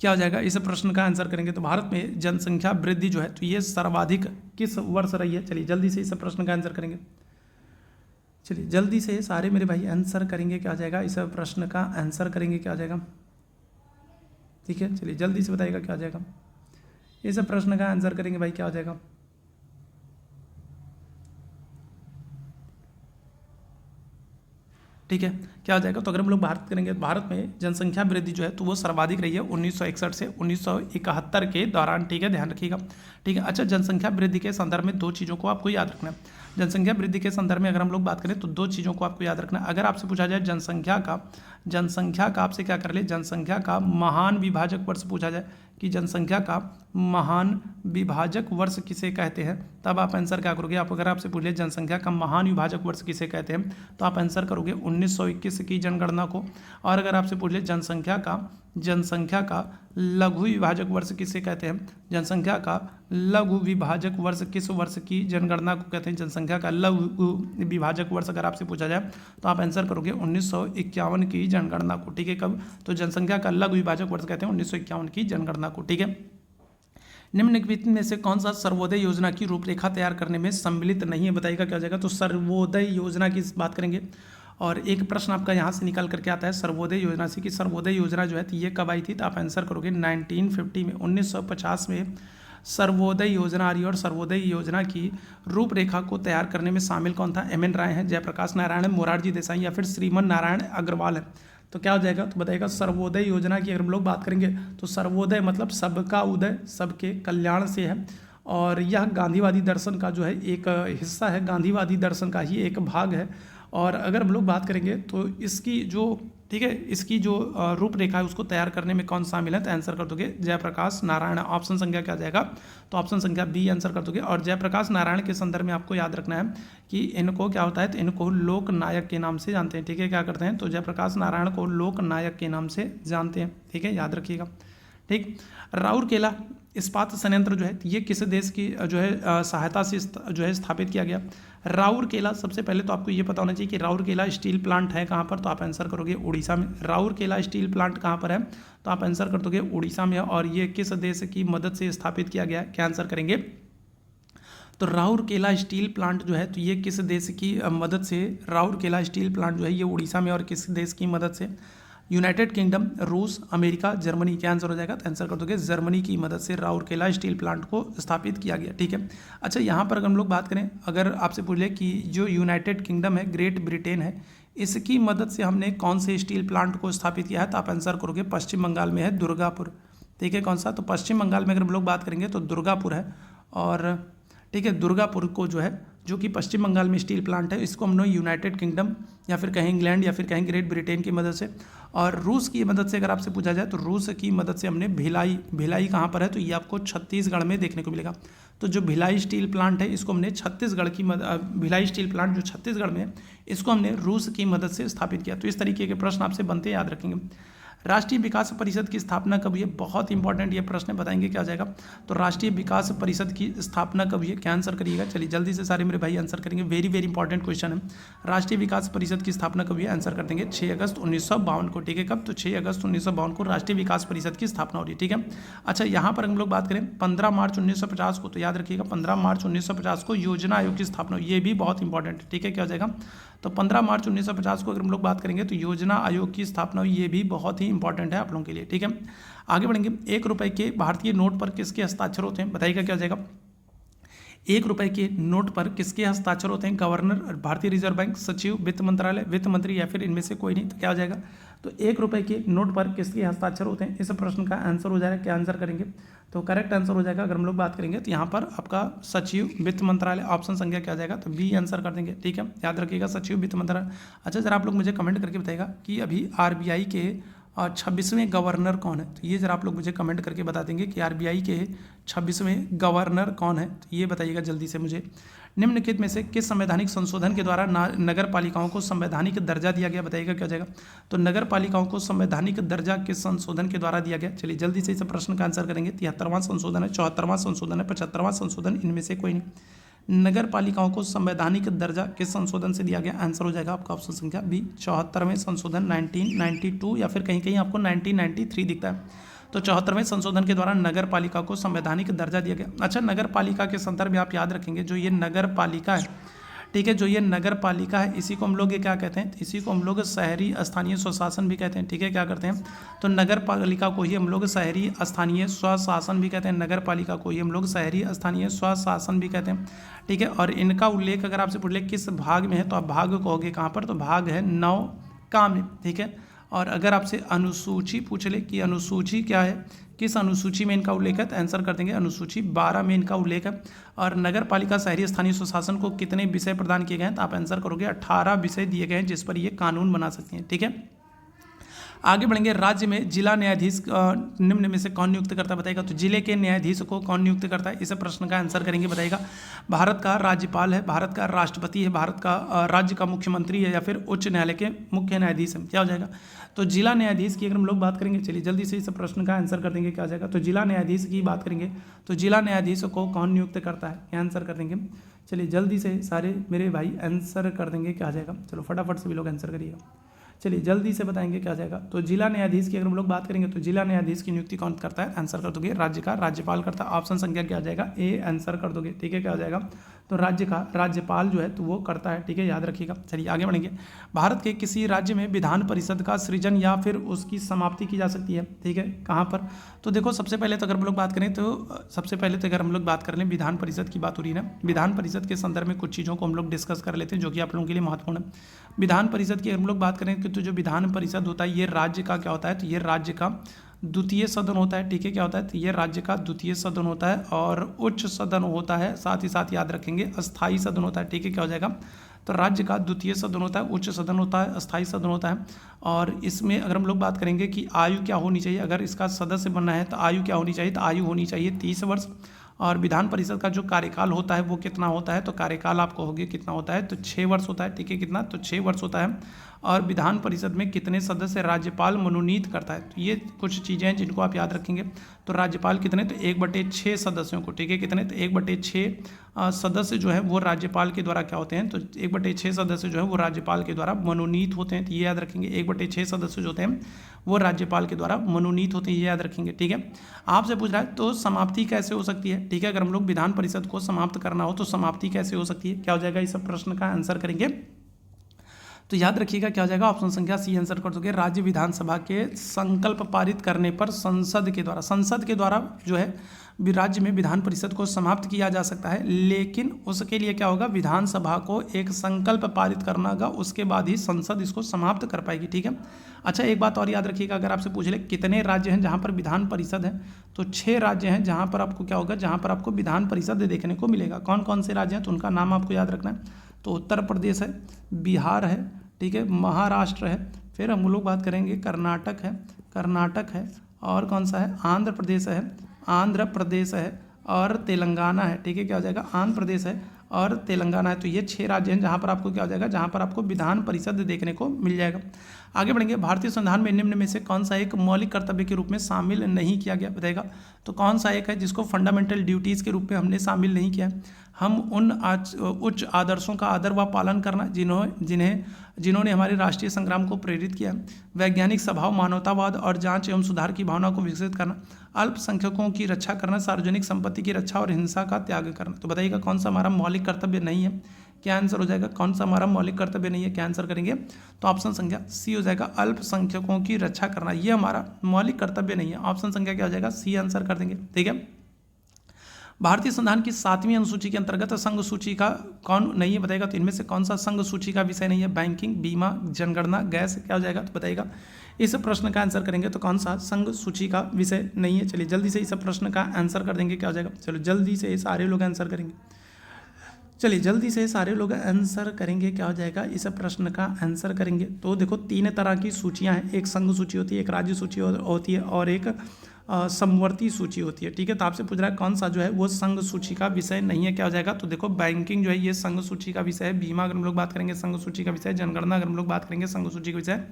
क्या हो जाएगा, इस प्रश्न का आंसर करेंगे। तो भारत में जनसंख्या वृद्धि जो है तो ये सर्वाधिक किस वर्ष रही है, चलिए जल्दी से इस प्रश्न का आंसर करेंगे, चलिए जल्दी से सारे मेरे भाई आंसर करेंगे क्या हो जाएगा, इस प्रश्न का आंसर करेंगे क्या हो जाएगा, ठीक है चलिए जल्दी से बताइएगा क्या हो जाएगा, इस प्रश्न का आंसर करेंगे भाई क्या हो जाएगा, ठीक है क्या हो जाएगा। तो अगर हम लोग बात करेंगे भारत में जनसंख्या वृद्धि जो है तो वो सर्वाधिक रही है 1961 से 1971 के दौरान, ठीक है ध्यान रखिएगा, ठीक है। अच्छा जनसंख्या वृद्धि के संदर्भ में 2 चीज़ों को आपको याद रखना है। जनसंख्या वृद्धि के संदर्भ में अगर हम लोग बात करें तो 2 चीज़ों को आपको याद रखना है। अगर आपसे पूछा जाए जनसंख्या का आपसे क्या कर ले, जनसंख्या का महान विभाजक वर्ष पूछा जाए कि जनसंख्या का महान विभाजक वर्ष किसे कहते हैं, तब आप आंसर क्या करोगे, आप अगर आपसे पूछ ले जनसंख्या का महान विभाजक वर्ष किसे कहते हैं तो आप आंसर करोगे 1921 की जनगणना को। और अगर आपसे पूछ ले जनसंख्या का लघु विभाजक वर्ष किसे कहते हैं, जनसंख्या का लघु विभाजक वर्ष किस वर्ष की जनगणना को कहते हैं, जनसंख्या का लघु विभाजक वर्ष अगर आपसे पूछा जाए तो आप आंसर करोगे 1951 की जनगणना को, ठीक है। कब, तो जनसंख्या का लघु विभाजक वर्ष कहते हैं 1951 की जनगणना को, ठीक है। निम्नलिखित में से कौन सा सर्वोदय योजना की रूपरेखा तैयार करने में सम्मिलित नहीं है, बताइएगा क्या हो जाएगा। तो सर्वोदय योजना की बात करेंगे और एक प्रश्न आपका यहाँ से निकल करके आता है सर्वोदय योजना से कि सर्वोदय योजना जो है तो ये कब आई थी, तो आप आंसर करोगे 1950 में, 1950 में सर्वोदय योजना आ रही है। और सर्वोदय योजना की रूपरेखा को तैयार करने में शामिल कौन था, एम एन राय हैं, जयप्रकाश नारायण है, मोरारजी देसाई या फिर श्रीमन नारायण अग्रवाल है। तो क्या हो जाएगा, तो बताइएगा सर्वोदय योजना की अगर हम लोग बात करेंगे तो सर्वोदय मतलब सबका उदय, सबके कल्याण से है और यह गांधीवादी दर्शन का जो है एक हिस्सा है, गांधीवादी दर्शन का ही एक भाग है। और अगर हम लोग बात करेंगे तो इसकी जो, ठीक है, इसकी जो रूपरेखा है उसको तैयार करने में कौन शामिल है, तो आंसर कर दोगे जयप्रकाश नारायण। ऑप्शन संख्या क्या जाएगा, तो ऑप्शन संख्या बी आंसर कर दोगे। और जयप्रकाश नारायण के संदर्भ में आपको याद रखना है कि इनको क्या होता है, तो इनको लोक नायक के नाम से जानते हैं, ठीक है। क्या करते हैं, तो जयप्रकाश नारायण को लोक नायक के नाम से जानते हैं, ठीक है, याद रखिएगा, ठीक। राउरकेला इस्पात संयंत्र जो है ये किस देश की जो है सहायता से जो है स्थापित किया गया। राउरकेला, सबसे पहले तो आपको ये पता होना चाहिए कि राउरकेला स्टील प्लांट है कहाँ पर, तो आप आंसर करोगे उड़ीसा में। राउरकेला स्टील प्लांट कहाँ पर है, तो आप आंसर कर दोगे उड़ीसा में। और ये किस देश की मदद से स्थापित किया गया, क्या आंसर करेंगे, तो राउरकेला स्टील प्लांट जो है तो ये किस देश की मदद से, राउरकेला स्टील प्लांट जो है ये उड़ीसा में और किस देश की मदद से, यूनाइटेड किंगडम, रूस, अमेरिका, जर्मनी, क्या आंसर हो जाएगा, तो आंसर कर दोगे जर्मनी की मदद से राउरकेला स्टील प्लांट को स्थापित किया गया, ठीक है। अच्छा यहाँ पर अगर हम लोग बात करें, अगर आपसे पूछ ले कि जो यूनाइटेड किंगडम है, ग्रेट ब्रिटेन है, इसकी मदद से हमने कौन से स्टील प्लांट को स्थापित किया है, तो आप आंसर करोगे पश्चिम बंगाल में है दुर्गापुर, ठीक है। कौन सा, तो पश्चिम बंगाल में अगर हम लोग बात करेंगे तो दुर्गापुर है। और ठीक है, दुर्गापुर को जो है, जो कि पश्चिम बंगाल में स्टील प्लांट है, इसको हमने यूनाइटेड किंगडम या फिर कहीं इंग्लैंड या फिर कहीं ग्रेट ब्रिटेन की मदद से, और रूस की मदद से अगर आपसे पूछा जाए तो रूस की मदद से हमने भिलाई कहाँ पर है, तो ये आपको छत्तीसगढ़ में देखने को मिलेगा। तो जो भिलाई स्टील प्लांट है इसको हमने छत्तीसगढ़ की भिलाई स्टील प्लांट जो छत्तीसगढ़ में है इसको हमने रूस की मदद से स्थापित किया। तो इस तरीके के प्रश्न आपसे बनते याद रखेंगे। राष्ट्रीय विकास परिषद की स्थापना कब हुई है? बहुत इंपॉर्टेंट ये प्रश्न बताएंगे क्या हो जाएगा। तो राष्ट्रीय विकास परिषद की स्थापना कब हुई है, क्या आंसर करिएगा। चलिए जल्दी से सारे मेरे भाई आंसर करेंगे, वेरी वेरी इंपॉर्टेंट क्वेश्चन है। राष्ट्रीय विकास परिषद की स्थापना कब हुई है, आंसर कर देंगे 6 अगस्त 1952 को। ठीक है, कब? तो 6 अगस्त 1952 को राष्ट्रीय विकास परिषद की स्थापना हो रही है। ठीक है, अच्छा यहाँ पर हम लोग बात करें 15 मार्च 1950 को, तो याद रखिएगा 15 मार्च 1950 को योजना आयोग की स्थापना हुई, ये भी बहुत इंपॉर्टेंट है। ठीक है, क्या हो जाएगा। तो 15 मार्च 1950 को अगर हम लोग बात करेंगे तो योजना आयोग की स्थापना हुई, ये भी बहुत ही इंपॉर्टेंट है आप लोगों के लिए। ठीक है, आगे बढ़ेंगे। 1 रुपए के भारतीय नोट पर किसके हस्ताक्षर होते हैं, बताइएगा क्या हो जाएगा। 1 रुपए के नोट पर किसके हस्ताक्षर होते हैं, गवर्नर, भारतीय रिजर्व बैंक, सचिव, वित्त मंत्रालय, वित्त मंत्री या फिर इनमें से कोई नहीं, तो क्या हो जाएगा। तो 1 रुपए के नोट पर किसके हस्ताक्षर होते हैं, इस प्रश्न का आंसर हो जाएगा, क्या आंसर करेंगे। तो करेक्ट आंसर हो जाएगा अगर हम लोग बात करेंगे तो यहाँ पर आपका सचिव, वित्त मंत्रालय, ऑप्शन संख्या क्या आ जाएगा, तो बी आंसर कर देंगे। ठीक है, याद रखिएगा सचिव, वित्त मंत्रालय। अच्छा जरा आप लोग मुझे कमेंट करके बताइएगा कि अभी आरबीआई के 26वें गवर्नर कौन है, तो ये जरा आप लोग मुझे कमेंट करके बता देंगे कि आरबीआई के 26वें गवर्नर कौन है, तो ये बताइएगा जल्दी से मुझे। निम्नलिखित में से किस संवैधानिक संशोधन के द्वारा नगर पालिकाओं को संवैधानिक दर्जा दिया गया, बताइएगा क्या हो जाएगा। तो नगर पालिकाओं को संवैधानिक दर्जा किस संशोधन के द्वारा दिया गया, चलिए जल्दी से इस प्रश्न का आंसर करेंगे। 73वां संशोधन है, 74वां संशोधन है, 75वां संशोधन, इनमें से कोई नहीं। नगर पालिकाओं को संवैधानिक दर्जा किस संशोधन से दिया गया, आंसर हो जाएगा आपका ऑप्शन संख्या बी, 74वें संशोधन 1992, या फिर कहीं कहीं आपको 1993 दिखता है। तो 74वें संशोधन के द्वारा नगर पालिका को संवैधानिक दर्जा दिया गया। अच्छा नगर पालिका के संदर्भ में आप याद रखेंगे, जो ये नगर पालिका है, ठीक है, जो ये नगर पालिका है इसी को हम लोग ये क्या कहते हैं, इसी को हम लोग शहरी स्थानीय स्वशासन भी कहते हैं। ठीक है, क्या करते हैं, तो नगर पालिका को ही हम लोग शहरी स्थानीय स्वशासन भी कहते हैं, नगर पालिका को ही हम लोग शहरी स्थानीय स्वशासन भी कहते हैं। ठीक है, और इनका उल्लेख अगर आपसे पूछ ले किस भाग में है, तो आप भाग कहोगे कहाँ पर, तो भाग है 9 का में। ठीक है, और अगर आपसे अनुसूची पूछ ले कि अनुसूची क्या है, किस अनुसूची में इनका उल्लेख है, तो आंसर कर देंगे अनुसूची 12 में इनका उल्लेख है। और नगर पालिका शहरी स्थानीय स्वशासन को कितने विषय प्रदान किए गए हैं, तो आप आंसर करोगे 18 विषय दिए गए हैं जिस पर ये कानून बना सकते हैं। ठीक है, आगे बढ़ेंगे। राज्य में जिला न्यायाधीश निम्न में से कौन नियुक्त करता है, बताइएगा। तो जिले के न्यायाधीश को कौन नियुक्त करता है, इस प्रश्न का आंसर करेंगे, बताइएगा। भारत का राज्यपाल है, भारत का राष्ट्रपति है, भारत का राज्य का मुख्यमंत्री है, या फिर उच्च न्यायालय के मुख्य न्यायाधीश है, क्या हो जाएगा। तो जिला न्यायाधीश की अगर हम लोग बात करेंगे, चलिए जल्दी से इस प्रश्न का आंसर कर देंगे, क्या हो जाएगा। तो जिला न्यायाधीश की बात करेंगे तो जिला न्यायाधीश को कौन नियुक्त करता है, क्या आंसर कर देंगे। चलिए जल्दी से सारे मेरे भाई आंसर कर देंगे, क्या आ जाएगा। चलो फटाफट से भी लोग आंसर करिएगा, चलिए जल्दी से बताएंगे क्या जाएगा। तो जिला न्यायाधीश की अगर हम लोग बात करेंगे तो जिला न्यायाधीश की नियुक्ति कौन करता है, आंसर कर दोगे राज्य का राज्यपाल करता है, ऑप्शन संख्या क्या आ जाएगा ए, आंसर कर दोगे। ठीक है, क्या हो जाएगा, तो राज्य का राज्यपाल जो है तो वो करता है। ठीक है, याद रखिएगा। चलिए आगे बढ़ेंगे। भारत के किसी राज्य में विधान परिषद का सृजन या फिर उसकी समाप्ति की जा सकती है, ठीक है, कहाँ पर। तो देखो सबसे पहले तो अगर हम लोग बात करें तो सबसे पहले तो अगर हम लोग बात कर लें विधान परिषद की बात हो रही है ना, विधान परिषद के संदर्भ में कुछ चीज़ों को हम लोग डिस्कस कर लेते हैं जो कि आप लोगों के लिए महत्वपूर्ण है। विधान परिषद की अगर हम लोग बात करें तो जो विधान परिषद होता है ये राज्य का क्या होता है, तो ये राज्य का द्वितीय सदन होता है। ठीक है, क्या होता है, तो ये राज्य का द्वितीय सदन होता है और उच्च सदन होता है, साथ ही साथ याद रखेंगे अस्थाई सदन होता है। ठीक है, क्या हो जाएगा, तो राज्य का द्वितीय सदन होता है, उच्च सदन होता है, अस्थाई सदन होता है। और इसमें अगर हम लोग बात करेंगे कि आयु क्या होनी चाहिए, अगर इसका सदस्य बनना है तो आयु क्या होनी चाहिए, तो आयु होनी चाहिए 30 वर्ष। और विधान परिषद का जो कार्यकाल होता है वो कितना होता है, तो कार्यकाल आप कहोगे कितना होता है, तो 6 वर्ष होता है। ठीक है, कितना, तो 6 वर्ष होता है। और विधान परिषद में कितने सदस्य राज्यपाल मनोनीत करता है, तो ये कुछ चीज़ें हैं जिनको आप याद रखेंगे। तो राज्यपाल कितने, तो 1/6 सदस्यों को, ठीक है, कितने, तो 1/6 सदस्य जो है वो राज्यपाल के द्वारा क्या होते हैं, तो 1/6 सदस्य जो है वो राज्यपाल के द्वारा मनोनीत होते हैं। तो ये याद रखेंगे, 1/6 सदस्य जो होते हैं वो राज्यपाल के द्वारा मनोनीत होते हैं, ये याद रखेंगे। ठीक है, आपसे पूछ रहा है तो समाप्ति कैसे हो सकती है। ठीक है, अगर हम लोग विधान परिषद को समाप्त करना हो तो समाप्ति कैसे हो सकती है, क्या हो जाएगा, इस प्रश्न का आंसर करेंगे। तो याद रखिएगा क्या हो जाएगा, ऑप्शन संख्या सी आंसर कर दोगे। राज्य विधानसभा के संकल्प पारित करने पर संसद के द्वारा जो है राज्य में विधान परिषद को समाप्त किया जा सकता है, लेकिन उसके लिए क्या होगा, विधानसभा को एक संकल्प पारित करना होगा, उसके बाद ही संसद इसको समाप्त कर पाएगी। ठीक है, अच्छा एक बात और याद रखिएगा, अगर आपसे पूछ ले कितने राज्य हैं जहाँ पर विधान परिषद है, तो 6 राज्य हैं जहाँ पर आपको क्या होगा, जहाँ पर आपको विधान परिषद देखने को मिलेगा। कौन कौन से राज्य हैं, तो उनका नाम आपको याद रखना है। तो उत्तर प्रदेश है, बिहार है, ठीक है, महाराष्ट्र है, फिर हम लोग बात करेंगे कर्नाटक है, और कौन सा है, आंध्र प्रदेश है, और तेलंगाना है। ठीक है, क्या हो जाएगा, आंध्र प्रदेश है और तेलंगाना है। तो ये 6 राज्य हैं जहाँ पर आपको क्या हो जाएगा, जहाँ पर आपको विधान परिषद देखने को मिल जाएगा। आगे बढ़ेंगे, भारतीय संविधान में निम्न में से कौन सा एक मौलिक कर्तव्य के रूप में शामिल नहीं किया गया, बताएगा। तो कौन सा एक है जिसको फंडामेंटल ड्यूटीज़ के रूप में हमने शामिल नहीं किया है। हम उन उच्च आदर्शों का आदर व पालन करना जिन्होंने हमारे राष्ट्रीय संग्राम को प्रेरित किया, वैज्ञानिक स्वभाव, मानवतावाद और जांच एवं सुधार की भावना को विकसित करना, अल्पसंख्यकों की रक्षा करना, सार्वजनिक संपत्ति की रक्षा और हिंसा का त्याग करना। तो बताइएगा कौन सा हमारा मौलिक कर्तव्य नहीं है, क्या आंसर हो जाएगा, कौन सा हमारा मौलिक कर्तव्य नहीं है, क्या आंसर करेंगे। तो ऑप्शन संख्या सी हो जाएगा, अल्पसंख्यकों की रक्षा करना, ये हमारा मौलिक कर्तव्य नहीं है। ऑप्शन संख्या क्या हो जाएगा, सी आंसर कर देंगे, ठीक है। भारतीय संविधान की 7वीं अनुसूची के अंतर्गत संघ सूची का कौन नहीं है, बताएगा। तो इनमें से कौन सा संघ सूची का विषय नहीं है, बैंकिंग, बीमा, जनगणना, गैस, क्या हो जाएगा, तो बताइएगा। इस प्रश्न का आंसर करेंगे तो कौन सा संघ सूची का विषय नहीं है। चलिए जल्दी से इस प्रश्न का आंसर कर देंगे, क्या हो जाएगा। चलो जल्दी से सारे लोग आंसर करेंगे, चलिए जल्दी से सारे लोग आंसर करेंगे, क्या हो जाएगा, इस प्रश्न का आंसर करेंगे। तो देखो 3 तरह की सूचियां हैं, एक संघ सूची होती है, एक राज्य सूची होती है और एक समवर्ती सूची होती है, ठीक है। तो आपसे पूछ रहा है कौन सा जो है वो संघ सूची का विषय नहीं है, क्या हो जाएगा। तो देखो बैंकिंग जो है ये संघ सूची का विषय है, बीमा अगर हम लोग बात करेंगे संघ सूची का विषय, जनगणना अगर हम लोग बात करेंगे संघ सूची का विषय,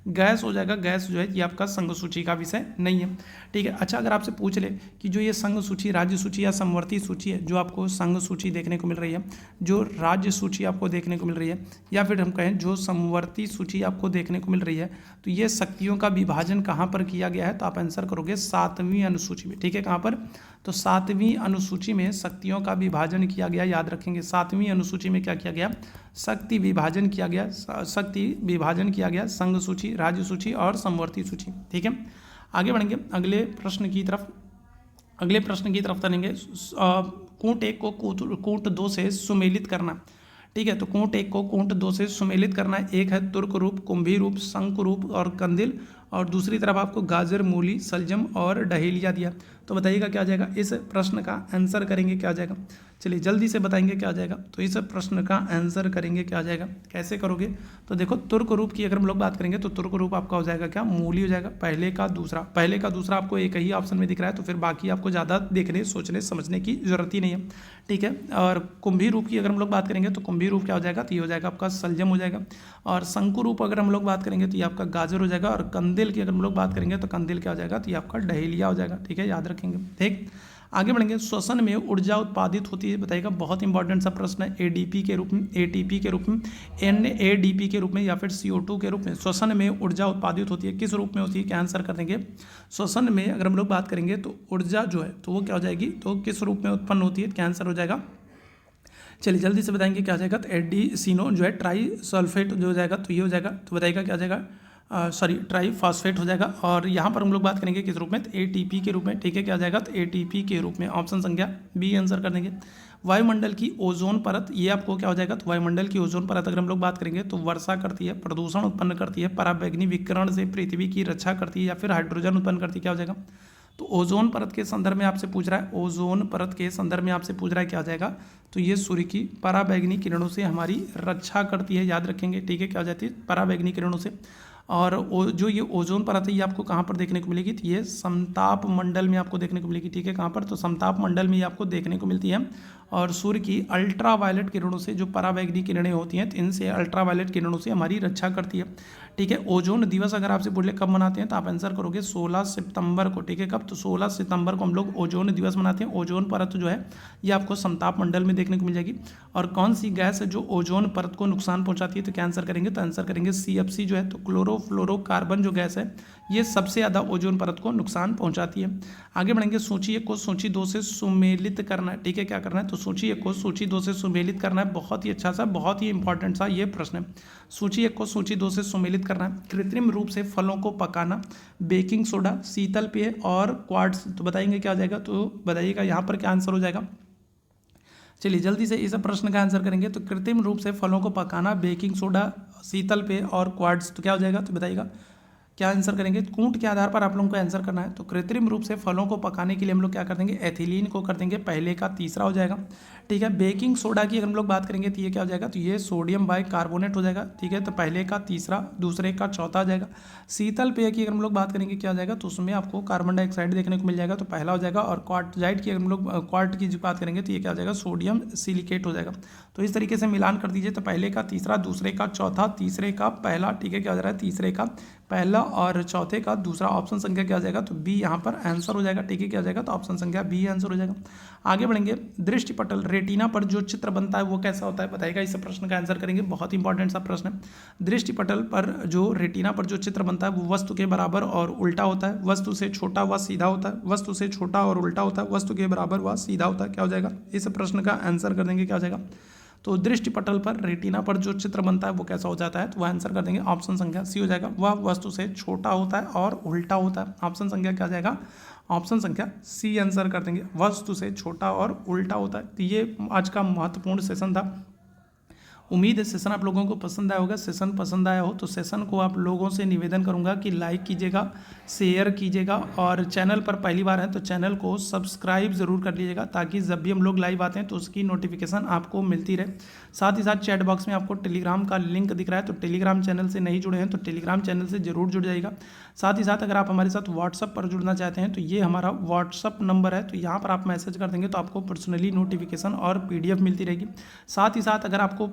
गैस हो जाएगा, गैस जो है ये आपका संघ सूची का विषय नहीं है, ठीक है। अच्छा अगर आपसे पूछ ले कि जो ये संघ सूची, राज्य सूची या समवर्ती सूची है, जो आपको संघ सूची देखने को मिल रही है, जो राज्य सूची आपको देखने को मिल रही है, या फिर हम कहें जो समवर्ती सूची आपको देखने को मिल रही है, तो ये शक्तियों का विभाजन कहाँ पर किया गया है, तो आप आंसर करोगे 7वीं अनुसूची में, ठीक है। कहाँ पर, तो 7वीं अनुसूची में शक्तियों का विभाजन किया गया, याद रखेंगे 7वीं अनुसूची में क्या किया गया, शक्ति विभाजन किया गया, शक्ति विभाजन किया गया, संघ सूची, राज्य सूची और समवर्ती सूची, ठीक है। आगे बढ़ेंगे अगले प्रश्न की तरफ चलेंगे। कूट 1 को कूट 2 से सुमेलित करना, ठीक है। तो कूट 1 को कूट 2 से सुमेलित करना, एक है तुर्क रूप, कुंभी रूप, शंकु रूप और कंदिल, और दूसरी तरफ आपको गाजर, मूली, सलजम और डहेलिया दिया। तो बताइएगा क्या आ जाएगा, इस प्रश्न का आंसर करेंगे, क्या आ जाएगा। चलिए जल्दी से बताएंगे क्या आ जाएगा। तो इस प्रश्न का आंसर करेंगे, क्या आ जाएगा, कैसे करोगे। तो देखो तुर्क रूप की अगर हम लोग बात करेंगे तो तुर्क रूप आपका हो जाएगा क्या, मूली हो जाएगा। पहले का दूसरा आपको एक ही ऑप्शन में दिख रहा है, तो फिर बाकी आपको ज़्यादा देखने, सोचने, समझने की जरूरत ही नहीं है, ठीक है। और कुंभी रूप की अगर हम लोग बात करेंगे तो कुंभी रूप क्या हो जाएगा, तो ये हो जाएगा आपका सलजम हो जाएगा। और शंकु रूप अगर हम लोग बात करेंगे तो ये आपका गाजर हो जाएगा। और कंदिल की अगर हम लोग बात करेंगे तो कंदिल क्या हो जाएगा, तो ये आपका डहेलिया हो जाएगा, ठीक है, याद रखेंगे, ठीक। आगे बढ़ेंगे, श्वसन में ऊर्जा उत्पादित होती है, बताइएगा, बहुत इंपॉर्टेंट सा प्रश्न है। एडीपी के रूप में, एटीपी के रूप में, एनएडीपी के रूप में या फिर CO2 के रूप में श्वसन में ऊर्जा उत्पादित होती है, किस रूप में होती है, क्या आंसर कर देंगे। श्वसन में अगर हम लोग बात करेंगे तो ऊर्जा जो है तो वो क्या हो जाएगी, तो किस रूप में उत्पन्न होती है, क्या आंसर हो जाएगा। चलिए जल्दी से बताएंगे क्या हो जाएगा। तो एडीसिनो जो है ट्राई सल्फेट जो हो जाएगा, तो ये हो जाएगा। तो बताइएगा क्या हो जाएगा, ट्राई फॉस्फेट हो जाएगा। और यहाँ पर हम लोग बात करेंगे किस रूप में, तो एटीपी के रूप में, ठीक है, क्या हो जाएगा, तो एटीपी के रूप में। ऑप्शन संख्या बी आंसर कर देंगे। वायुमंडल की ओजोन परत, ये आपको क्या हो जाएगा, तो वायुमंडल की ओजोन परत अगर हम लोग बात करेंगे तो वर्षा करती है, प्रदूषण उत्पन्न करती है, पराबैंगनी विकिरण से पृथ्वी की रक्षा करती है, या फिर हाइड्रोजन उत्पन्न करती है, क्या हो जाएगा। तो ओजोन परत के संदर्भ में आपसे पूछ रहा है, ओजोन परत के संदर्भ में आपसे पूछ रहा है, क्या हो जाएगा, तो ये सूर्य की पराबैंगनी किरणों से हमारी रक्षा करती है, याद रखेंगे, ठीक है, क्या हो जाती है, पराबैंगनी किरणों से। और जो ये ओजोन परत है ये आपको कहाँ पर देखने को मिलेगी, तो ये समताप मंडल में आपको देखने को मिलेगी, ठीक है, कहाँ पर, तो समताप मंडल में ये आपको देखने को मिलती है। और सूर्य की अल्ट्रावायलेट किरणों से, जो पराबैंगनी किरणें होती हैं, तो इनसे अल्ट्रावायलेट किरणों से हमारी रक्षा करती है, ठीक है। ओजोन दिवस अगर आपसे पूछ ले कब मनाते हैं, तो आप आंसर करोगे 16 सितंबर को, ठीक है। कब, तो 16 सितंबर को हम लोग ओजोन दिवस मनाते हैं। ओजोन परत जो है ये आपको समताप मंडल में देखने को मिल जाएगी। और कौन सी गैस है जो ओजोन परत को नुकसान पहुंचाती है, तो क्या आंसर करेंगे, तो आंसर करेंगे CFC जो है, तो क्लोरोफ्लोरोकार्बन जो गैस है ये सबसे ज़्यादा ओजोन परत को नुकसान पहुंचाती है। आगे बढ़ेंगे, सूची 1 को सूची 2 से सुमेलित करना है, ठीक है, क्या करना है, तो सूची 1 को सूची 2 से सुमेलित करना है। बहुत ही अच्छा सा, बहुत ही इंपॉर्टेंट सा ये प्रश्न है। सूची 1 को सूची 2 से सुमेलित करना है। कृत्रिम रूप से फलों को पकाना, बेकिंग सोडा, शीतल पेय और क्वार्ट्ज, तो बताएंगे क्या आ जाएगा, तो बताइएगा यहाँ पर क्या आंसर हो जाएगा। चलिए जल्दी से इस प्रश्न का आंसर करेंगे। तो कृत्रिम रूप से फलों को पकाना, बेकिंग सोडा, शीतल पेय और क्वार्ट्ज, तो क्या हो जाएगा, तो बताइएगा क्या आंसर करेंगे। कूट के आधार पर आप लोगों को आंसर करना है। तो कृत्रिम रूप से फलों को पकाने के लिए हम लोग क्या कर देंगे, एथिलीन को कर देंगे, पहले का तीसरा हो जाएगा, ठीक है। बेकिंग सोडा की अगर हम लोग बात करेंगे तो ये क्या हो जाएगा, तो ये सोडियम बाइकार्बोनेट हो जाएगा, ठीक है। तो पहले का तीसरा, दूसरे का चौथा आ जाएगा। शीतल पेय की अगर हम लोग बात करेंगे क्या हो जाएगा, तो उसमें आपको कार्बन डाइऑक्साइड देखने को मिल जाएगा, तो पहला हो जाएगा। और क्वार्टजाइट की अगर हम लोग क्वार्ट की बात करेंगे तो ये क्या हो जाएगा, सोडियम सिलिकेट हो जाएगा। तो इस तरीके से मिलान कर दीजिए, तो पहले का तीसरा, दूसरे का चौथा, तीसरे का पहला, ठीक है, क्या हो जा रहा है, तीसरे का पहला और चौथे का दूसरा। ऑप्शन संख्या क्या हो जाएगा, तो बी यहाँ पर आंसर हो जाएगा, ठीक है, क्या हो जाएगा, तो ऑप्शन संख्या बी आंसर हो जाएगा। आगे बढ़ेंगे। दृष्टि पटल, रेटिना पर जो चित्र बनता है वो कैसा होता है, बताइएगा। इस प्रश्न का आंसर करेंगे, बहुत इंपॉर्टेंट सा प्रश्न है। दृष्टि पटल पर जो रेटिना पर जो चित्र बनता है वो वस्तु के बराबर और उल्टा होता है, वस्तु से छोटा व सीधा होता है, वस्तु से छोटा और उल्टा होता है, वस्तु के बराबर व सीधा होता है। क्या हो जाएगा, इस प्रश्न का आंसर कर देंगे, क्या हो जाएगा, तो दृष्टि पटल पर रेटिना पर जो चित्र बनता है वो कैसा हो जाता है, तो वह आंसर कर देंगे, ऑप्शन संख्या सी हो जाएगा। वह वस्तु से छोटा होता है और उल्टा होता है। ऑप्शन संख्या क्या हो जाएगा, ऑप्शन संख्या सी आंसर कर देंगे, वस्तु से छोटा और उल्टा होता है। तो ये आज का महत्वपूर्ण सेशन था। उम्मीद है सेशन आप लोगों को पसंद आया होगा। सेशन पसंद आया हो तो सेशन को आप लोगों से निवेदन करूंगा कि लाइक कीजिएगा, शेयर कीजिएगा, और चैनल पर पहली बार है तो चैनल को सब्सक्राइब ज़रूर कर लीजिएगा, ताकि जब भी हम लोग लाइव आते हैं तो उसकी नोटिफिकेशन आपको मिलती रहे। साथ ही साथ चैट बॉक्स में आपको टेलीग्राम का लिंक दिख रहा है, तो टेलीग्राम चैनल से नहीं जुड़े हैं तो टेलीग्राम चैनल से ज़रूर जुड़ जाइएगा। साथ ही साथ अगर आप हमारे साथ व्हाट्सअप पर जुड़ना चाहते हैं तो ये हमारा व्हाट्सअप नंबर है, तो यहाँ पर आप मैसेज कर देंगे तो आपको पर्सनली नोटिफिकेशन और PDF मिलती रहेगी। साथ ही साथ अगर आपको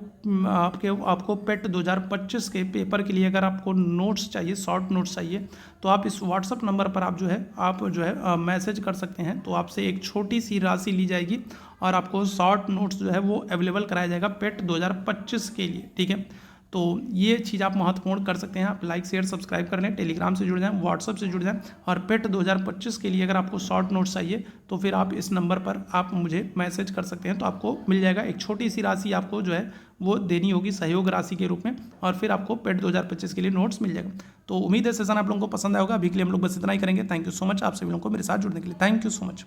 पेट 2025 के पेपर के लिए अगर आपको नोट्स चाहिए, शॉर्ट नोट्स चाहिए, तो आप इस व्हाट्सअप नंबर पर आप जो है मैसेज कर सकते हैं। तो आपसे एक छोटी सी राशि ली जाएगी और आपको शॉर्ट नोट्स जो है वो अवेलेबल कराया जाएगा पेट 2025 के लिए, ठीक है। तो ये चीज़ आप महत्वपूर्ण कर सकते हैं। आप लाइक शेयर सब्सक्राइब कर लें, टेलीग्राम से जुड़ जाएं, व्हाट्सअप से जुड़ जाएं, और पेट 2025 के लिए अगर आपको शॉर्ट नोट्स चाहिए तो फिर आप इस नंबर पर आप मुझे मैसेज कर सकते हैं, तो आपको मिल जाएगा। एक छोटी सी राशि आपको जो है वो देनी होगी सहयोग राशि के रूप में, और फिर आपको पेट 2025 के लिए नोट्स मिल जाएगा। तो उम्मीद है सेशन आप लोगों को पसंद आएगा। अभी के लिए हम लोग बस इतना ही करेंगे। थैंक यू सो मच आप सभी लोगों को मेरे साथ जुड़ने के लिए। Thank you so much.